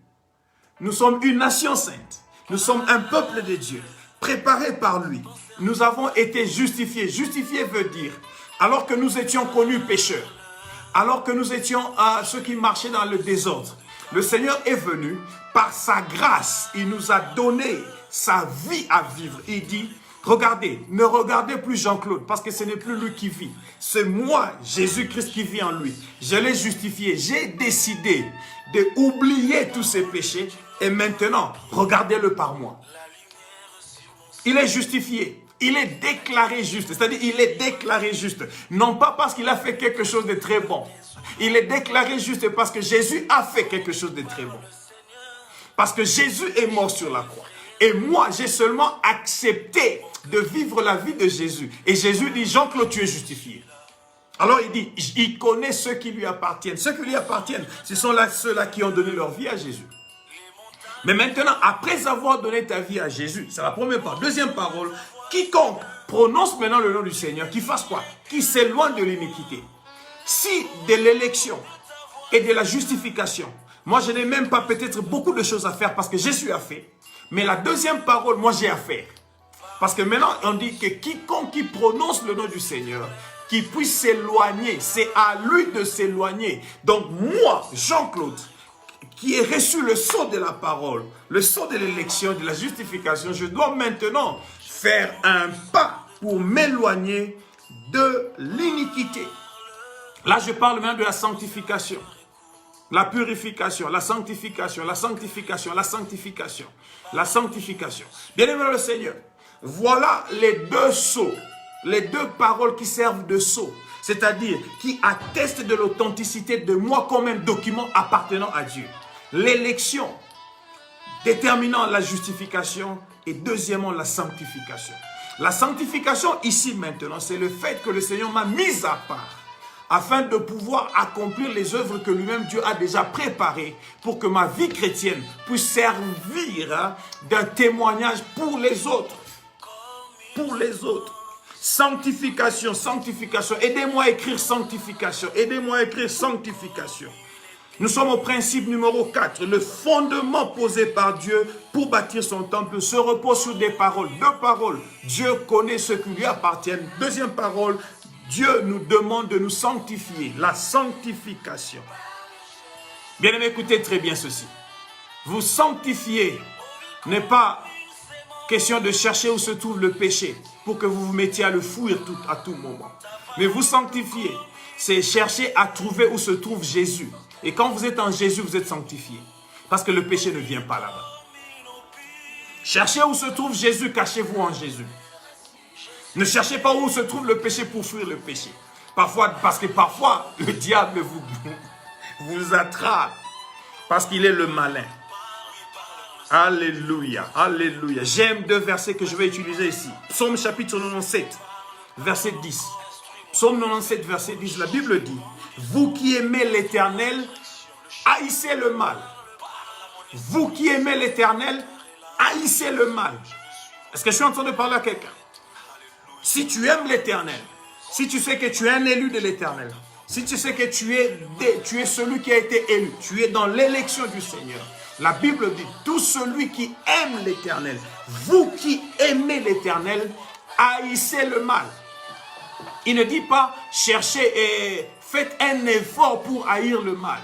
Nous sommes une nation sainte. Nous sommes un peuple de Dieu, préparé par lui. Nous avons été justifiés. Justifié veut dire, alors que nous étions connus pécheurs, alors que nous étions ceux qui marchaient dans le désordre, le Seigneur est venu, par sa grâce, il nous a donné sa vie à vivre. Il dit, regardez, ne regardez plus Jean-Claude, parce que ce n'est plus lui qui vit. C'est moi, Jésus-Christ, qui vit en lui. Je l'ai justifié. J'ai décidé d'oublier tous ses péchés. Et maintenant, regardez-le par moi. Il est justifié. Il est déclaré juste. C'est-à-dire, il est déclaré juste. Non pas parce qu'il a fait quelque chose de très bon. Il est déclaré juste parce que Jésus a fait quelque chose de très bon. Parce que Jésus est mort sur la croix. Et moi, j'ai seulement accepté de vivre la vie de Jésus. Et Jésus dit, Jean-Claude, tu es justifié. Alors il dit, il connaît ceux qui lui appartiennent. Ceux qui lui appartiennent, ce sont ceux-là qui ont donné leur vie à Jésus. Mais maintenant, après avoir donné ta vie à Jésus, c'est la première parole. Deuxième parole, quiconque prononce maintenant le nom du Seigneur, qui fasse quoi? Qui s'éloigne de l'iniquité. Si de l'élection et de la justification, moi je n'ai même pas peut-être beaucoup de choses à faire parce que Jésus a fait. Mais la deuxième parole, moi j'ai à faire. Parce que maintenant, on dit que quiconque qui prononce le nom du Seigneur, qui puisse s'éloigner, c'est à lui de s'éloigner. Donc moi, Jean-Claude, qui ai reçu le sceau de la parole, le sceau de l'élection, de la justification, je dois maintenant faire un pas pour m'éloigner de l'iniquité. Là, je parle maintenant de la sanctification. La purification, la sanctification, la sanctification, la sanctification, la sanctification. Bien-aimé dans le Seigneur, voilà les deux sceaux, les deux paroles qui servent de sceau, c'est-à-dire qui attestent de l'authenticité de moi comme un document appartenant à Dieu. L'élection, déterminant la justification et deuxièmement la sanctification. La sanctification ici maintenant, c'est le fait que le Seigneur m'a mis à part afin de pouvoir accomplir les œuvres que lui-même Dieu a déjà préparées pour que ma vie chrétienne puisse servir d'un témoignage pour les autres. Pour les autres. Sanctification, sanctification. Aidez-moi à écrire sanctification. Aidez-moi à écrire sanctification. Nous sommes au principe numéro 4. Le fondement posé par Dieu pour bâtir son temple se repose sur des paroles. Deux paroles. Dieu connaît ce qui lui appartient. Deuxième parole. Dieu nous demande de nous sanctifier. La sanctification. Bien-aimés, écoutez très bien ceci. Vous sanctifier n'est pas question de chercher où se trouve le péché pour que vous vous mettiez à le fuir à tout moment. Mais vous sanctifier, c'est chercher à trouver où se trouve Jésus. Et quand vous êtes en Jésus, vous êtes sanctifié. Parce que le péché ne vient pas là-bas. Cherchez où se trouve Jésus, cachez-vous en Jésus. Ne cherchez pas où se trouve le péché pour fuir le péché. Parce que parfois, le diable vous attrape. Parce qu'il est le malin. Alléluia, alléluia. J'aime deux versets que je vais utiliser ici. Psaume chapitre 97, verset 10. Psaume 97, verset 10, la Bible dit, « Vous qui aimez l'Éternel, haïssez le mal. » Vous qui aimez l'Éternel, haïssez le mal. Est-ce que je suis en train de parler à quelqu'un? Si tu aimes l'Éternel, si tu sais que tu es un élu de l'Éternel, si tu sais que tu es celui qui a été élu, tu es dans l'élection du Seigneur, la Bible dit, tout celui qui aime l'Éternel, vous qui aimez l'Éternel, haïssez le mal. Il ne dit pas, cherchez et faites un effort pour haïr le mal.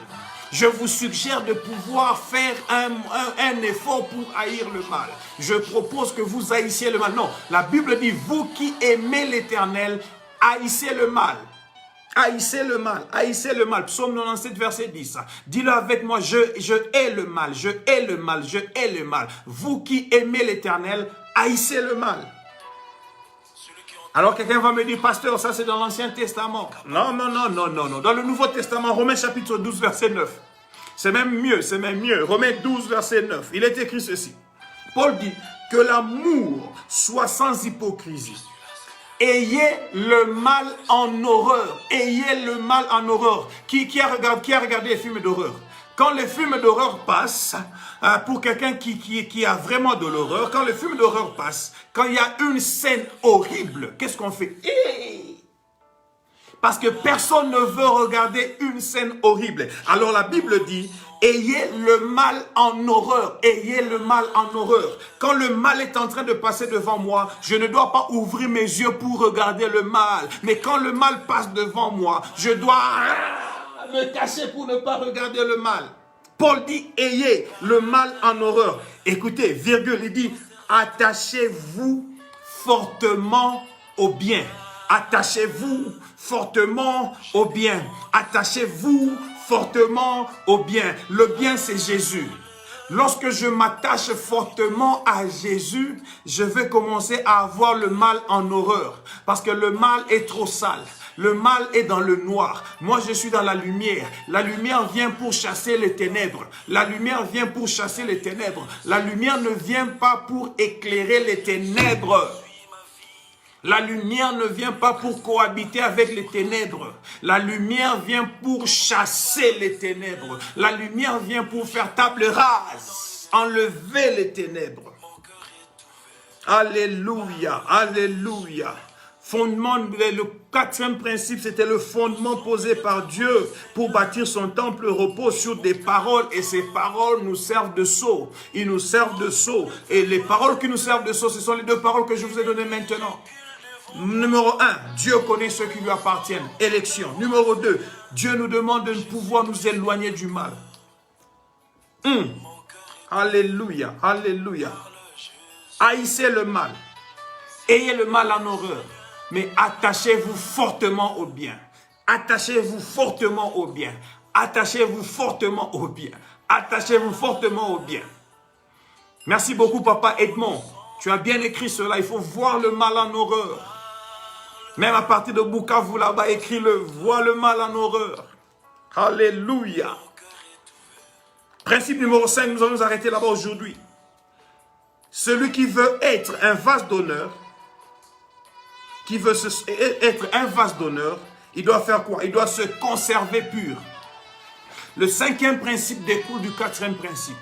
Je vous suggère de pouvoir faire un effort pour haïr le mal. Je propose que vous haïssiez le mal. Non, la Bible dit, vous qui aimez l'Éternel, haïssez le mal. Haïssez le mal, haïssez le mal. Psaume 97, verset 10. Dis-le avec moi, je hais le mal, je hais le mal, je hais le mal. Vous qui aimez l'Éternel, haïssez le mal. Alors quelqu'un va me dire, pasteur, ça c'est dans l'Ancien Testament. Non, non, non, non, non, non. Dans le Nouveau Testament, Romains chapitre 12, verset 9. C'est même mieux, c'est même mieux. Romains 12, verset 9. Il est écrit ceci. Paul dit, que l'amour soit sans hypocrisie. Ayez le mal en horreur. Ayez le mal en horreur. Qui a regardé les films d'horreur? Quand les films d'horreur passent, pour quelqu'un qui a vraiment de l'horreur, quand les films d'horreur passent, quand il y a une scène horrible, qu'est-ce qu'on fait? Parce que personne ne veut regarder une scène horrible. Alors la Bible dit, ayez le mal en horreur. Ayez le mal en horreur. Quand le mal est en train de passer devant moi, je ne dois pas ouvrir mes yeux pour regarder le mal. Mais quand le mal passe devant moi, je dois me cacher pour ne pas regarder le mal. Paul dit, ayez le mal en horreur. Écoutez, virgule, il dit, attachez-vous fortement au bien. Attachez-vous fortement au bien. Attachez-vous fortement au bien. Le bien, c'est Jésus. Lorsque je m'attache fortement à Jésus, je vais commencer à avoir le mal en horreur. Parce que le mal est trop sale. Le mal est dans le noir. Moi, je suis dans la lumière. La lumière vient pour chasser les ténèbres. La lumière vient pour chasser les ténèbres. La lumière ne vient pas pour éclairer les ténèbres. La lumière ne vient pas pour cohabiter avec les ténèbres. La lumière vient pour chasser les ténèbres. La lumière vient pour faire table rase, enlever les ténèbres. Alléluia, alléluia. Fondement, le quatrième principe, c'était le fondement posé par Dieu pour bâtir son temple repose sur des paroles. Et ces paroles nous servent de sceau. Ils nous servent de sceau. Et les paroles qui nous servent de sceau, ce sont les deux paroles que je vous ai données maintenant. Numéro 1, Dieu connaît ceux qui lui appartiennent. Élection. Numéro 2, Dieu nous demande de pouvoir nous éloigner du mal. Alléluia, alléluia. Haïssez le mal. Ayez le mal en horreur. Mais attachez-vous fortement au bien. Attachez-vous fortement au bien. Attachez-vous fortement au bien. Attachez-vous fortement au bien. Merci beaucoup, Papa Edmond. Tu as bien écrit cela. Il faut voir le mal en horreur. Même à partir de Bukavu, là-bas, écris-le. Vois le mal en horreur. Alléluia. Principe numéro 5, nous allons nous arrêter là-bas aujourd'hui. Celui qui veut être un vase d'honneur, il doit faire quoi? Il doit se conserver pur. Le 5e principe découle du 4e principe.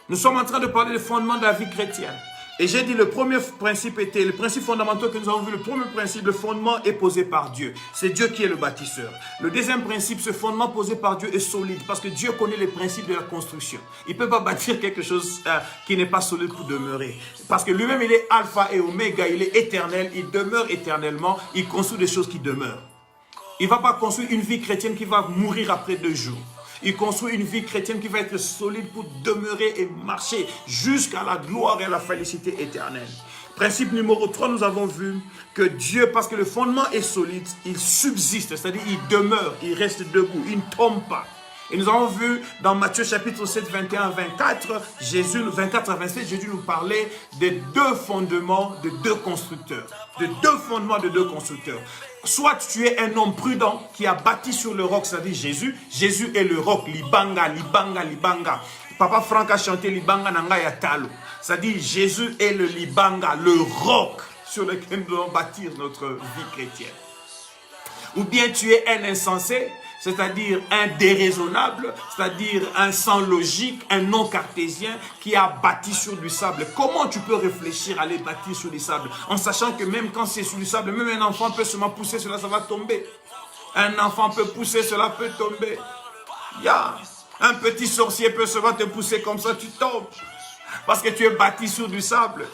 Nous sommes en train de parler des fondements de la vie chrétienne. Et j'ai dit le premier principe était, le principe fondamental que nous avons vu, le premier principe, le fondement est posé par Dieu. C'est Dieu qui est le bâtisseur. Le deuxième principe, ce fondement posé par Dieu est solide parce que Dieu connaît les principes de la construction. Il ne peut pas bâtir quelque chose qui n'est pas solide pour demeurer. Parce que lui-même, il est alpha et oméga, il est éternel, il demeure éternellement, il construit des choses qui demeurent. Il ne va pas construire une vie chrétienne qui va mourir après 2 jours. Il construit une vie chrétienne qui va être solide pour demeurer et marcher jusqu'à la gloire et à la félicité éternelle. Principe numéro 3, nous avons vu que Dieu, parce que le fondement est solide, il subsiste, c'est-à-dire il demeure, il reste debout, il ne tombe pas. Et nous avons vu dans Matthieu chapitre 7, 21 à 24, 24 à 27, Jésus nous parlait des 2 fondements de 2 constructeurs. De 2 fondements de 2 constructeurs. Soit tu es un homme prudent qui a bâti sur le roc, c'est-à-dire Jésus. Jésus est le roc, libanga, libanga, libanga. Papa Franck a chanté libanga nanga ya talo. C'est-à-dire Jésus est le libanga, le roc sur lequel nous devons bâtir notre vie chrétienne. Ou bien tu es un insensé, c'est-à-dire un déraisonnable, c'est-à-dire un sans logique, un non-cartésien qui a bâti sur du sable. Comment tu peux réfléchir à aller bâtir sur du sable en sachant que même quand c'est sur du sable, même un enfant peut seulement pousser, cela ça va tomber. Un enfant peut pousser, cela peut tomber. Un petit sorcier peut seulement te pousser comme ça, tu tombes. Parce que tu es bâti sur du sable.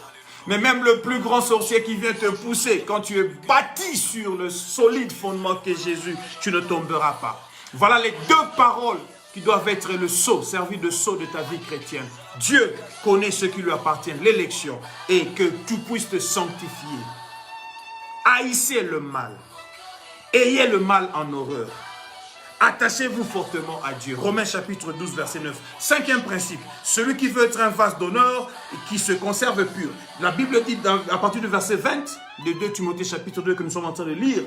Mais même le plus grand sorcier qui vient te pousser, quand tu es bâti sur le solide fondement qu'est Jésus, tu ne tomberas pas. Voilà les 2 paroles qui doivent être le sceau, servir de sceau de ta vie chrétienne. Dieu connaît ce qui lui appartient, l'élection, et que tu puisses te sanctifier. Haïssez le mal. Ayez le mal en horreur. Attachez-vous fortement à Dieu. Romains chapitre 12, verset 9. 5e principe. Celui qui veut être un vase d'honneur, qui se conserve pur. La Bible dit à partir du verset 20 de 2 Timothée chapitre 2 que nous sommes en train de lire.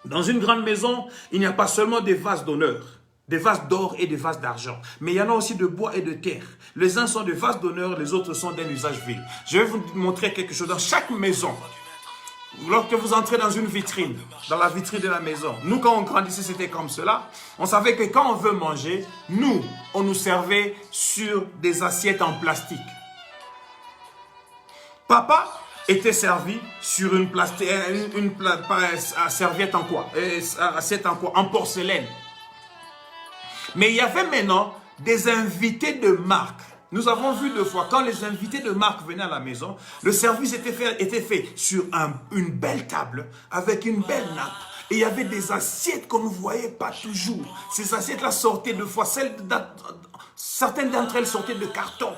Dans une grande maison, il n'y a pas seulement des vases d'honneur, des vases d'or et des vases d'argent. Mais il y en a aussi de bois et de terre. Les uns sont des vases d'honneur, les autres sont d'un usage vil. Je vais vous montrer quelque chose. Dans chaque maison, lorsque vous entrez dans une vitrine, dans la vitrine de la maison, nous quand on grandissait c'était comme cela, on savait que quand on veut manger, on nous servait sur des assiettes en plastique. Papa était servi sur une serviette en quoi? Assiette en quoi? En porcelaine. Mais il y avait maintenant des invités de marque. Nous avons vu 2 fois, quand les invités de marque venaient à la maison, le service était fait sur une belle table, avec une belle nappe. Et il y avait des assiettes qu'on ne voyait pas toujours. Ces assiettes-là sortaient 2 fois. Certaines d'entre elles sortaient de carton.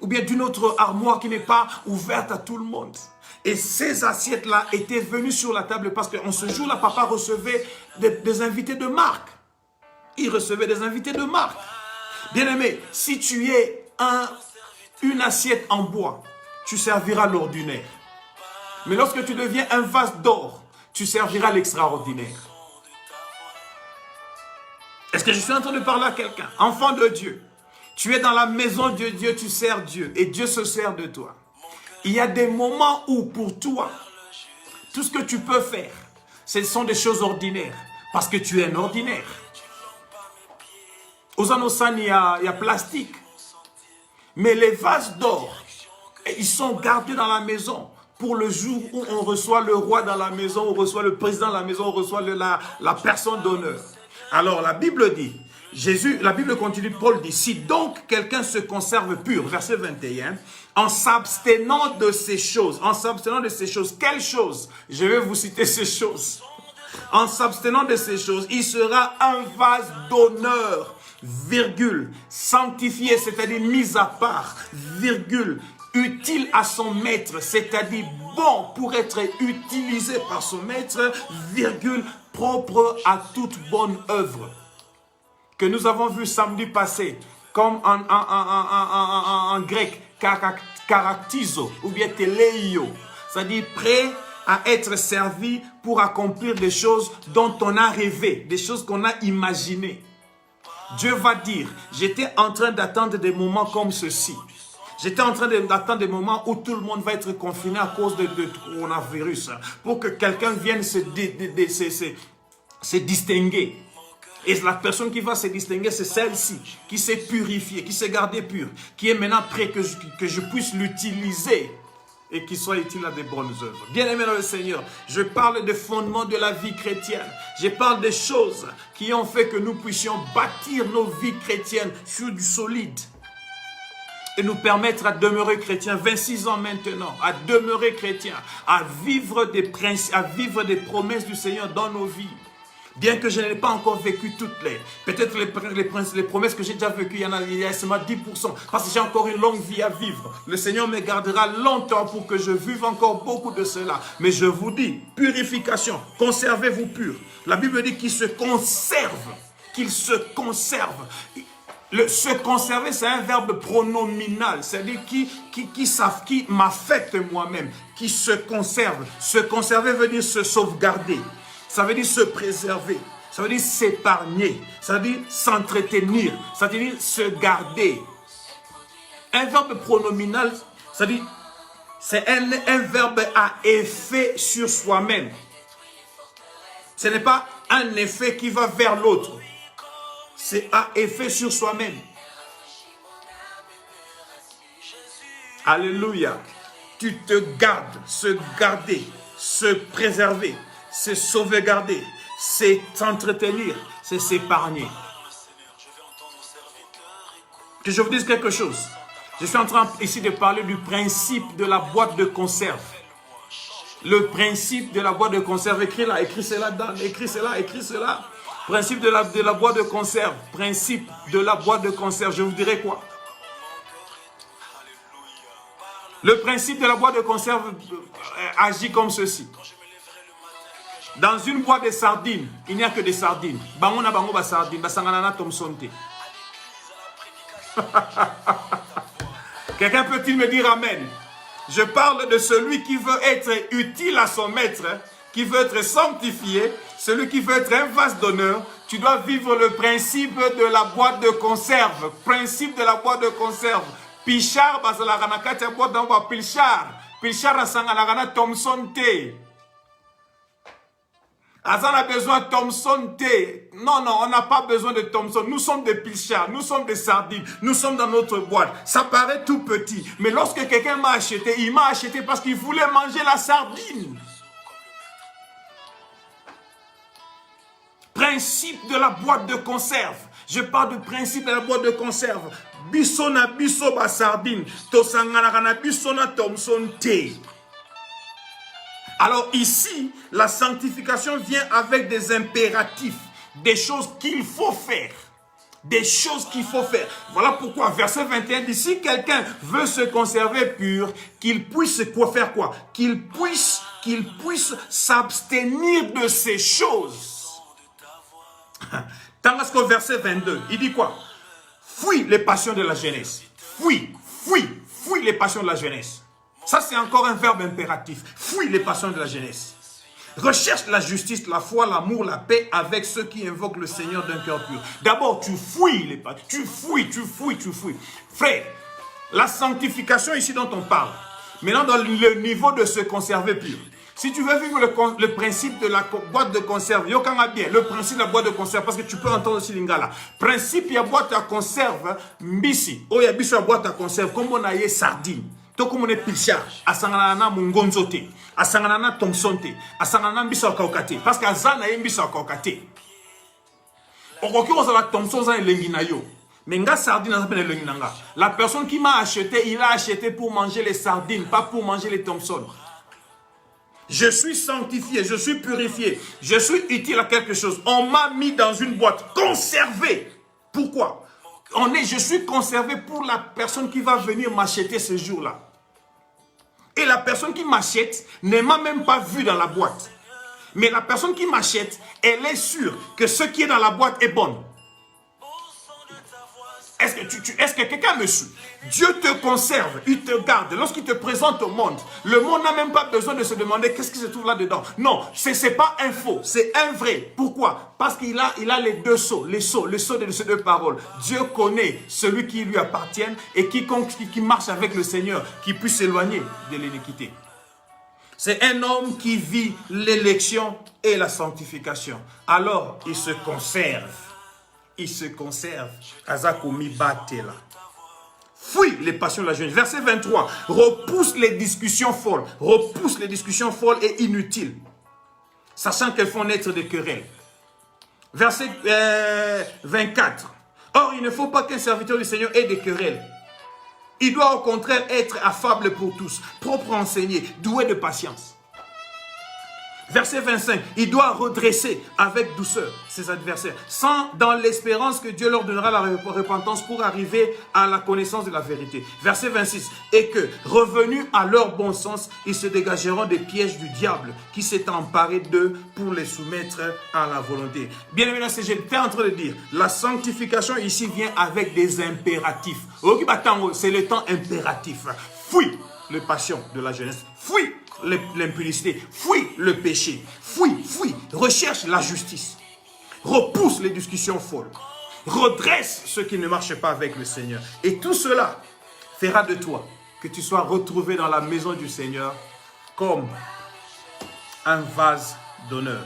Ou bien d'une autre armoire qui n'est pas ouverte à tout le monde. Et ces assiettes-là étaient venues sur la table parce qu'en ce jour-là, papa recevait des invités de marque. Il recevait des invités de marque. Bien-aimé, si tu es une assiette en bois, tu serviras l'ordinaire. Mais lorsque tu deviens un vase d'or, tu serviras l'extraordinaire. Est-ce que je suis en train de parler à quelqu'un? Enfant de Dieu, tu es dans la maison de Dieu, tu sers Dieu et Dieu se sert de toi. Il y a des moments où pour toi, tout ce que tu peux faire, ce sont des choses ordinaires parce que tu es un ordinaire. Aux Anosan, il y a plastique. Mais les vases d'or, ils sont gardés dans la maison pour le jour où on reçoit le roi dans la maison, on reçoit le président dans la maison, on reçoit la personne d'honneur. Alors la Bible dit, la Bible continue, Paul dit, si donc quelqu'un se conserve pur, verset 21, en s'abstenant de ces choses, quelles choses? Je vais vous citer ces choses. En s'abstenant de ces choses, il sera un vase d'honneur, virgule, sanctifié, c'est-à-dire mis à part, virgule, utile à son maître, c'est-à-dire bon pour être utilisé par son maître, virgule, propre à toute bonne œuvre. que nous avons vu samedi passé, comme en grec, karaktizo ou bien teleio, c'est-à-dire prêt à être servi pour accomplir des choses dont on a rêvé, des choses qu'on a imaginées. Dieu va dire, j'étais en train d'attendre des moments comme ceci. J'étais en train d'attendre des moments où tout le monde va être confiné à cause de coronavirus, pour que quelqu'un vienne se distinguer. Et la personne qui va se distinguer, c'est celle-ci, qui s'est purifiée, qui s'est gardée pure, qui est maintenant prêt que je puisse l'utiliser et qu'il soit utile à des bonnes œuvres. Bien-aimé dans le Seigneur, je parle des fondements de la vie chrétienne. Je parle des choses qui ont fait que nous puissions bâtir nos vies chrétiennes sur du solide et nous permettre à demeurer chrétiens 26 ans maintenant, à demeurer chrétiens, à vivre des promesses du Seigneur dans nos vies. Bien que je n'ai pas encore vécu toutes peut-être les promesses que j'ai déjà vécues, il y a seulement 10%, parce que j'ai encore une longue vie à vivre. Le Seigneur me gardera longtemps pour que je vive encore beaucoup de cela. Mais je vous dis, purification, conservez-vous purs. La Bible dit qu'il se conserve, qu'il se conserve. Se conserver, c'est un verbe pronominal, c'est-à-dire qui m'affecte moi-même, qui se conserve. Se conserver veut dire se sauvegarder. Ça veut dire se préserver, ça veut dire s'épargner, ça veut dire s'entretenir, ça veut dire se garder. Un verbe pronominal, ça veut dire c'est un verbe à effet sur soi-même. Ce n'est pas un effet qui va vers l'autre. C'est à effet sur soi-même. Alléluia. Tu te gardes, se garder, se préserver. C'est sauvegarder, c'est s'entretenir, c'est s'épargner. Que je vous dise quelque chose. Je suis en train ici de parler du principe de la boîte de conserve. Le principe de la boîte de conserve, écris là, écris cela, écris cela, écris cela. Principe de la boîte de conserve, principe de la boîte de conserve, je vous dirai quoi? Le principe de la boîte de conserve agit comme ceci. Dans une boîte de sardines, il n'y a que des sardines. Bangona bango ba sardines, basanganana Thomson te. Quelqu'un peut-il me dire amen? Je parle de celui qui veut être utile à son maître, qui veut être sanctifié, celui qui veut être un vase d'honneur. Tu dois vivre le principe de la boîte de conserve. Principe de la boîte de conserve. Pichar basalagana katia boîte d'envoi pilchar. Pilchar asanganagana Thomson te. Azan a besoin de Thomson T. Non, on n'a pas besoin de Thomson. Nous sommes des pilchards, nous sommes des sardines, nous sommes dans notre boîte. Ça paraît tout petit. Mais lorsque quelqu'un m'a acheté, il m'a acheté parce qu'il voulait manger la sardine. Principe de la boîte de conserve. Je parle du principe de la boîte de conserve. Bissona bisoba sardine. Tosanganagana bissona Thomson T. Alors ici, la sanctification vient avec des impératifs, des choses qu'il faut faire. Des choses qu'il faut faire. Voilà pourquoi, verset 21 dit, si quelqu'un veut se conserver pur, qu'il puisse faire quoi? Qu'il puisse s'abstenir de ces choses. Tandis qu'au verset 22, il dit quoi? Fuis les passions de la jeunesse. Fuis les passions de la jeunesse. Ça, c'est encore un verbe impératif. Fuis les passions de la jeunesse. Recherche la justice, la foi, l'amour, la paix avec ceux qui invoquent le Seigneur d'un cœur pur. D'abord, tu fuis les passions. Tu fuis. Frère, la sanctification ici dont on parle, maintenant dans le niveau de se conserver pur. Si tu veux vivre le principe de la boîte de conserve, yokanga bien, le principe de la boîte de conserve, parce que tu peux entendre aussi lingala. Principe, il y a boîte à conserve, mbisi. Oh, il y a biso boîte à conserve, comme on a eu sardine. To comme on est pilcha, asanganana mungonzo te, asanganana Thomson te, asanganana biso kaukate, parce que azana yé biso kaukate. Okoki ozala Thomson za elengi na yo. Mais nga sardine za pene elengi nanga. La personne qui m'a acheté, il a acheté pour manger les sardines, pas pour manger les Thomson. Je suis sanctifié, je suis purifié, je suis utile à quelque chose. On m'a mis dans une boîte conservée. Pourquoi? Je suis conservé pour la personne qui va venir m'acheter ce jour-là. Et la personne qui m'achète ne m'a même pas vu dans la boîte. Mais la personne qui m'achète, elle est sûre que ce qui est dans la boîte est bon. Est-ce que quelqu'un me suit? Dieu te conserve, il te garde. Lorsqu'il te présente au monde, le monde n'a même pas besoin de se demander qu'est-ce qui se trouve là-dedans. Non, ce n'est pas un faux, c'est un vrai. Pourquoi? Parce qu'il a les deux sceaux, le sceau de ces deux paroles. Dieu connaît celui qui lui appartient et quiconque qui marche avec le Seigneur, qui puisse s'éloigner de l'iniquité. C'est un homme qui vit l'élection et la sanctification. Alors, il se conserve. Il se conserve. Azakomi Batela. Fuis les passions de la jeunesse. Verset 23. Repousse les discussions folles. Repousse les discussions folles et inutiles. Sachant qu'elles font naître des querelles. Verset 24. Or, il ne faut pas qu'un serviteur du Seigneur ait des querelles. Il doit au contraire être affable pour tous, propre à enseigner, doué de patience. Verset 25, il doit redresser avec douceur ses adversaires, dans l'espérance que Dieu leur donnera la repentance pour arriver à la connaissance de la vérité. Verset 26, et que, revenus à leur bon sens, ils se dégageront des pièges du diable qui s'est emparé d'eux pour les soumettre à la volonté. Bien évidemment, j'étais en train de dire, la sanctification ici vient avec des impératifs. C'est le temps impératif. Fuis les passions de la jeunesse, fuis l'impudicité, fuis le péché, fuis, recherche la justice, repousse les discussions folles, redresse ceux qui ne marchent pas avec le Seigneur. Et tout cela fera de toi que tu sois retrouvé dans la maison du Seigneur comme un vase d'honneur.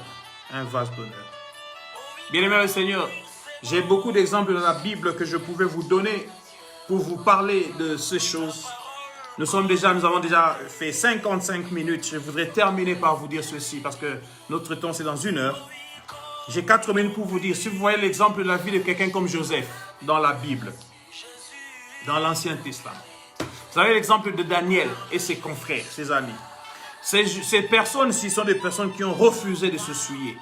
Un vase d'honneur. Bien-aimé le Seigneur, j'ai beaucoup d'exemples dans la Bible que je pouvais vous donner pour vous parler de ces choses. Nous avons déjà fait 55 minutes. Je voudrais terminer par vous dire ceci parce que notre temps c'est dans 1 heure. J'ai 4 minutes pour vous dire, si vous voyez l'exemple de la vie de quelqu'un comme Joseph dans la Bible, dans l'Ancien Testament. Vous savez l'exemple de Daniel et ses confrères, ses amis. Ces personnes-ci sont des personnes qui ont refusé de se souiller.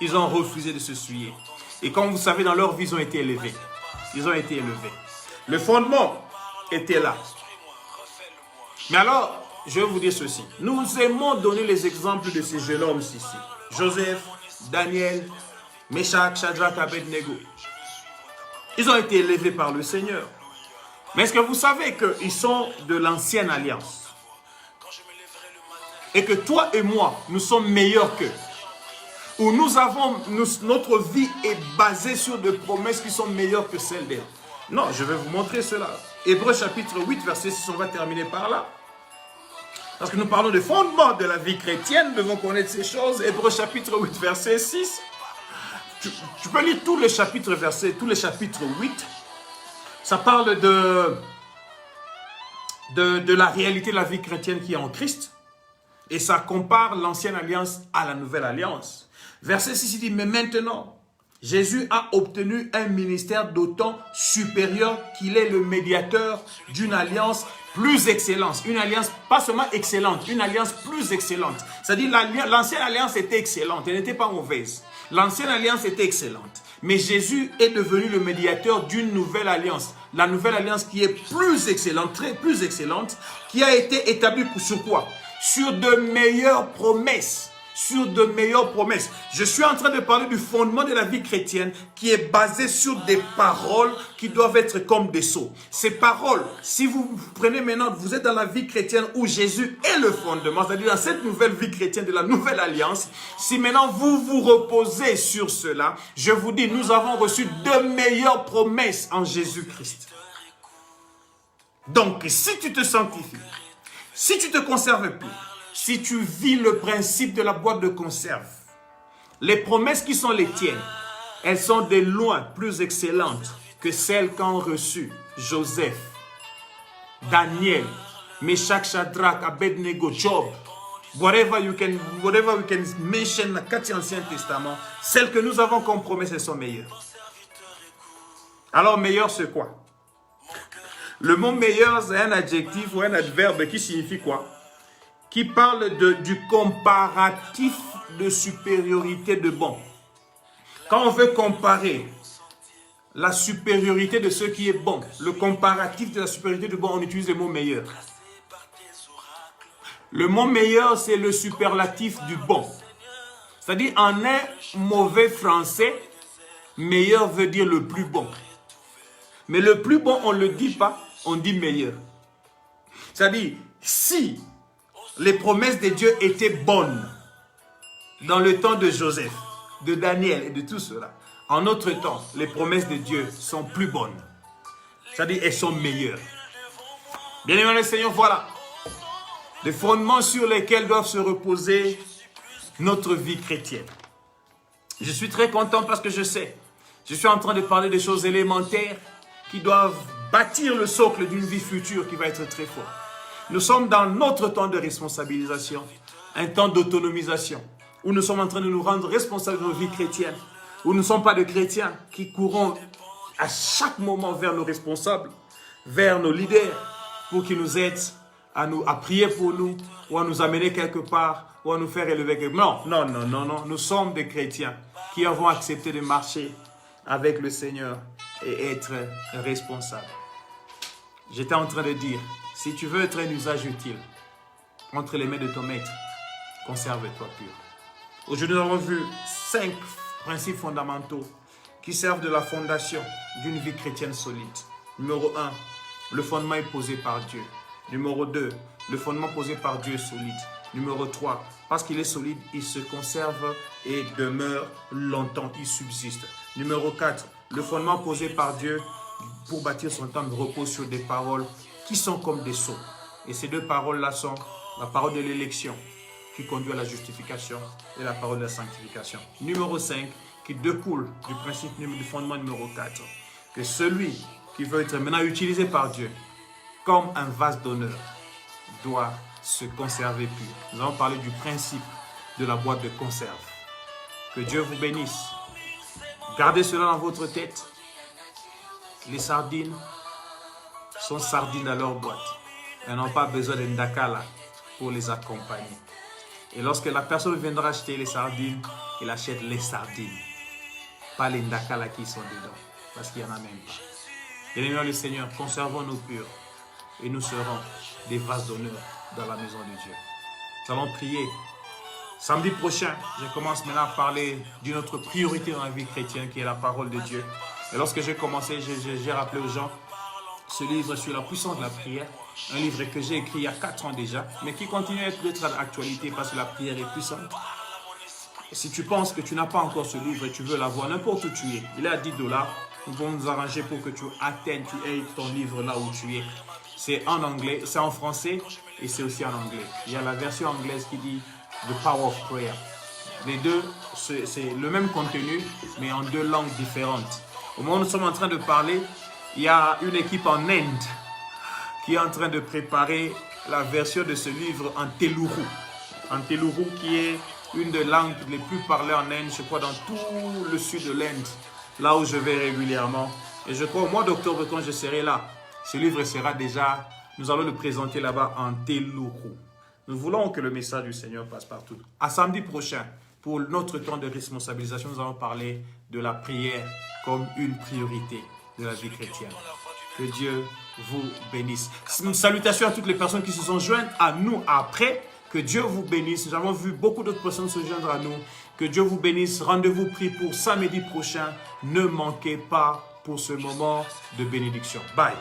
Ils ont refusé de se souiller. Et comme vous savez, dans leur vie, ils ont été élevés. Ils ont été élevés. Le fondement était là. Mais alors, je vais vous dire ceci. Nous aimons donner les exemples de ces jeunes hommes ici. Joseph, Daniel, Meshach, Shadrach, Abednego. Ils ont été élevés par le Seigneur. Mais est-ce que vous savez qu'ils sont de l'ancienne alliance? Et que toi et moi, nous sommes meilleurs qu'eux. Où notre vie est basée sur des promesses qui sont meilleures que celles d'elles. Non, je vais vous montrer cela. Hébreux chapitre 8, verset 6, on va terminer par là. Parce que nous parlons des fondements de la vie chrétienne, nous devons connaître ces choses. Hébreux chapitre 8, verset 6. Tu peux lire tous les chapitres 8. Ça parle de la réalité de la vie chrétienne qui est en Christ. Et ça compare l'ancienne alliance à la nouvelle alliance. Verset 6, il dit, mais maintenant, Jésus a obtenu un ministère d'autant supérieur qu'il est le médiateur d'une alliance plus excellente. Une alliance pas seulement excellente, une alliance plus excellente. C'est-à-dire l'ancienne alliance était excellente, elle n'était pas mauvaise. L'ancienne alliance était excellente. Mais Jésus est devenu le médiateur d'une nouvelle alliance. La nouvelle alliance qui est plus excellente, très plus excellente, qui a été établie sur quoi? Sur de meilleures promesses. Sur de meilleures promesses. Je suis en train de parler du fondement de la vie chrétienne qui est basé sur des paroles qui doivent être comme des sceaux. Ces paroles, si vous prenez maintenant, vous êtes dans la vie chrétienne où Jésus est le fondement, c'est-à-dire dans cette nouvelle vie chrétienne de la nouvelle alliance, si maintenant vous vous reposez sur cela, je vous dis, nous avons reçu de meilleures promesses en Jésus-Christ. Donc, si tu te sanctifies, si tu te conserves plus, si tu vis le principe de la boîte de conserve, les promesses qui sont les tiennes, elles sont de loin plus excellentes que celles qu'ont reçues Joseph, Daniel, Meshach, Shadrach, Abednego, Job. Whatever we can mention dans le 4e Ancien Testament, celles que nous avons comme promesses, elles sont meilleures. Alors, meilleur, c'est quoi? Le mot meilleur, c'est un adjectif ou un adverbe qui signifie quoi? Qui parle du comparatif de supériorité de bon. Quand on veut comparer la supériorité de ce qui est bon, le comparatif de la supériorité de bon, on utilise le mot meilleur. Le mot meilleur, c'est le superlatif du bon. C'est-à-dire, en un mauvais français, meilleur veut dire le plus bon. Mais le plus bon, on ne le dit pas, on dit meilleur. C'est-à-dire, si les promesses de Dieu étaient bonnes dans le temps de Joseph, de Daniel et de tout cela, en notre temps, les promesses de Dieu sont plus bonnes. C'est-à-dire, elles sont meilleures. Bien aimé le Seigneur, voilà les fondements sur lesquels doivent se reposer notre vie chrétienne. Je suis très content parce que je sais, je suis en train de parler des choses élémentaires qui doivent bâtir le socle d'une vie future qui va être très forte. Nous sommes dans notre temps de responsabilisation, un temps d'autonomisation, où nous sommes en train de nous rendre responsables de nos vies chrétiennes, où nous ne sommes pas des chrétiens qui courons à chaque moment vers nos responsables, vers nos leaders, pour qu'ils nous aident à prier pour nous, ou à nous amener quelque part, ou à nous faire élever quelque part. Non, non, non, non, non. Nous sommes des chrétiens qui avons accepté de marcher avec le Seigneur et être responsables. J'étais en train de dire, si tu veux être un usage utile entre les mains de ton maître, conserve-toi pur. Aujourd'hui, nous avons vu 5 principes fondamentaux qui servent de la fondation d'une vie chrétienne solide. Numéro 1, le fondement est posé par Dieu. Numéro 2, le fondement posé par Dieu est solide. Numéro 3, parce qu'il est solide, il se conserve et demeure longtemps, il subsiste. Numéro 4, le fondement posé par Dieu pour bâtir son temps de repos sur des paroles qui sont comme des sceaux. Et ces 2 paroles-là sont la parole de l'élection qui conduit à la justification et la parole de la sanctification. Numéro 5, qui découle du principe du fondement numéro 4, que celui qui veut être maintenant utilisé par Dieu comme un vase d'honneur doit se conserver pur. Nous allons parler du principe de la boîte de conserve. Que Dieu vous bénisse. Gardez cela dans votre tête. Les sardines sont sardines dans leur boîte. Elles n'ont pas besoin d'un dakala pour les accompagner. Et lorsque la personne viendra acheter les sardines, il achète les sardines. Pas les ndakala qui sont dedans. Parce qu'il n'y en a même pas. Bien-aimés le Seigneur, conservons-nous purs. Et nous serons des vases d'honneur dans la maison de Dieu. Nous allons prier. Samedi prochain, je commence maintenant à parler d'une autre priorité dans la vie chrétienne qui est la parole de Dieu. Et lorsque j'ai commencé, j'ai rappelé aux gens ce livre sur la puissance de la prière. Un livre que j'ai écrit il y a 4 ans déjà, mais qui continue à être d'actualité parce que la prière est puissante. Et si tu penses que tu n'as pas encore ce livre et tu veux l'avoir n'importe où tu es, il est à $10. Nous pouvons nous arranger pour que tu atteignes, tu aies ton livre là où tu es. C'est en anglais, c'est en français et c'est aussi en anglais. Il y a la version anglaise qui dit The Power of Prayer. Les deux, c'est le même contenu, mais en 2 langues différentes. Au moment où nous sommes en train de parler, il y a une équipe en Inde qui est en train de préparer la version de ce livre en Telugu. En Telugu, qui est une des langues les plus parlées en Inde, je crois, dans tout le sud de l'Inde, là où je vais régulièrement. Et je crois au mois d'octobre, quand je serai là, ce livre sera déjà, nous allons le présenter là-bas en Telugu. Nous voulons que le message du Seigneur passe partout. À samedi prochain, pour notre temps de responsabilisation, nous allons parler de la prière comme une priorité de la vie chrétienne. Que Dieu vous bénisse. Salutations à toutes les personnes qui se sont jointes à nous après. Que Dieu vous bénisse. Nous avons vu beaucoup d'autres personnes se joindre à nous. Que Dieu vous bénisse. Rendez-vous pris pour samedi prochain. Ne manquez pas pour ce moment de bénédiction. Bye.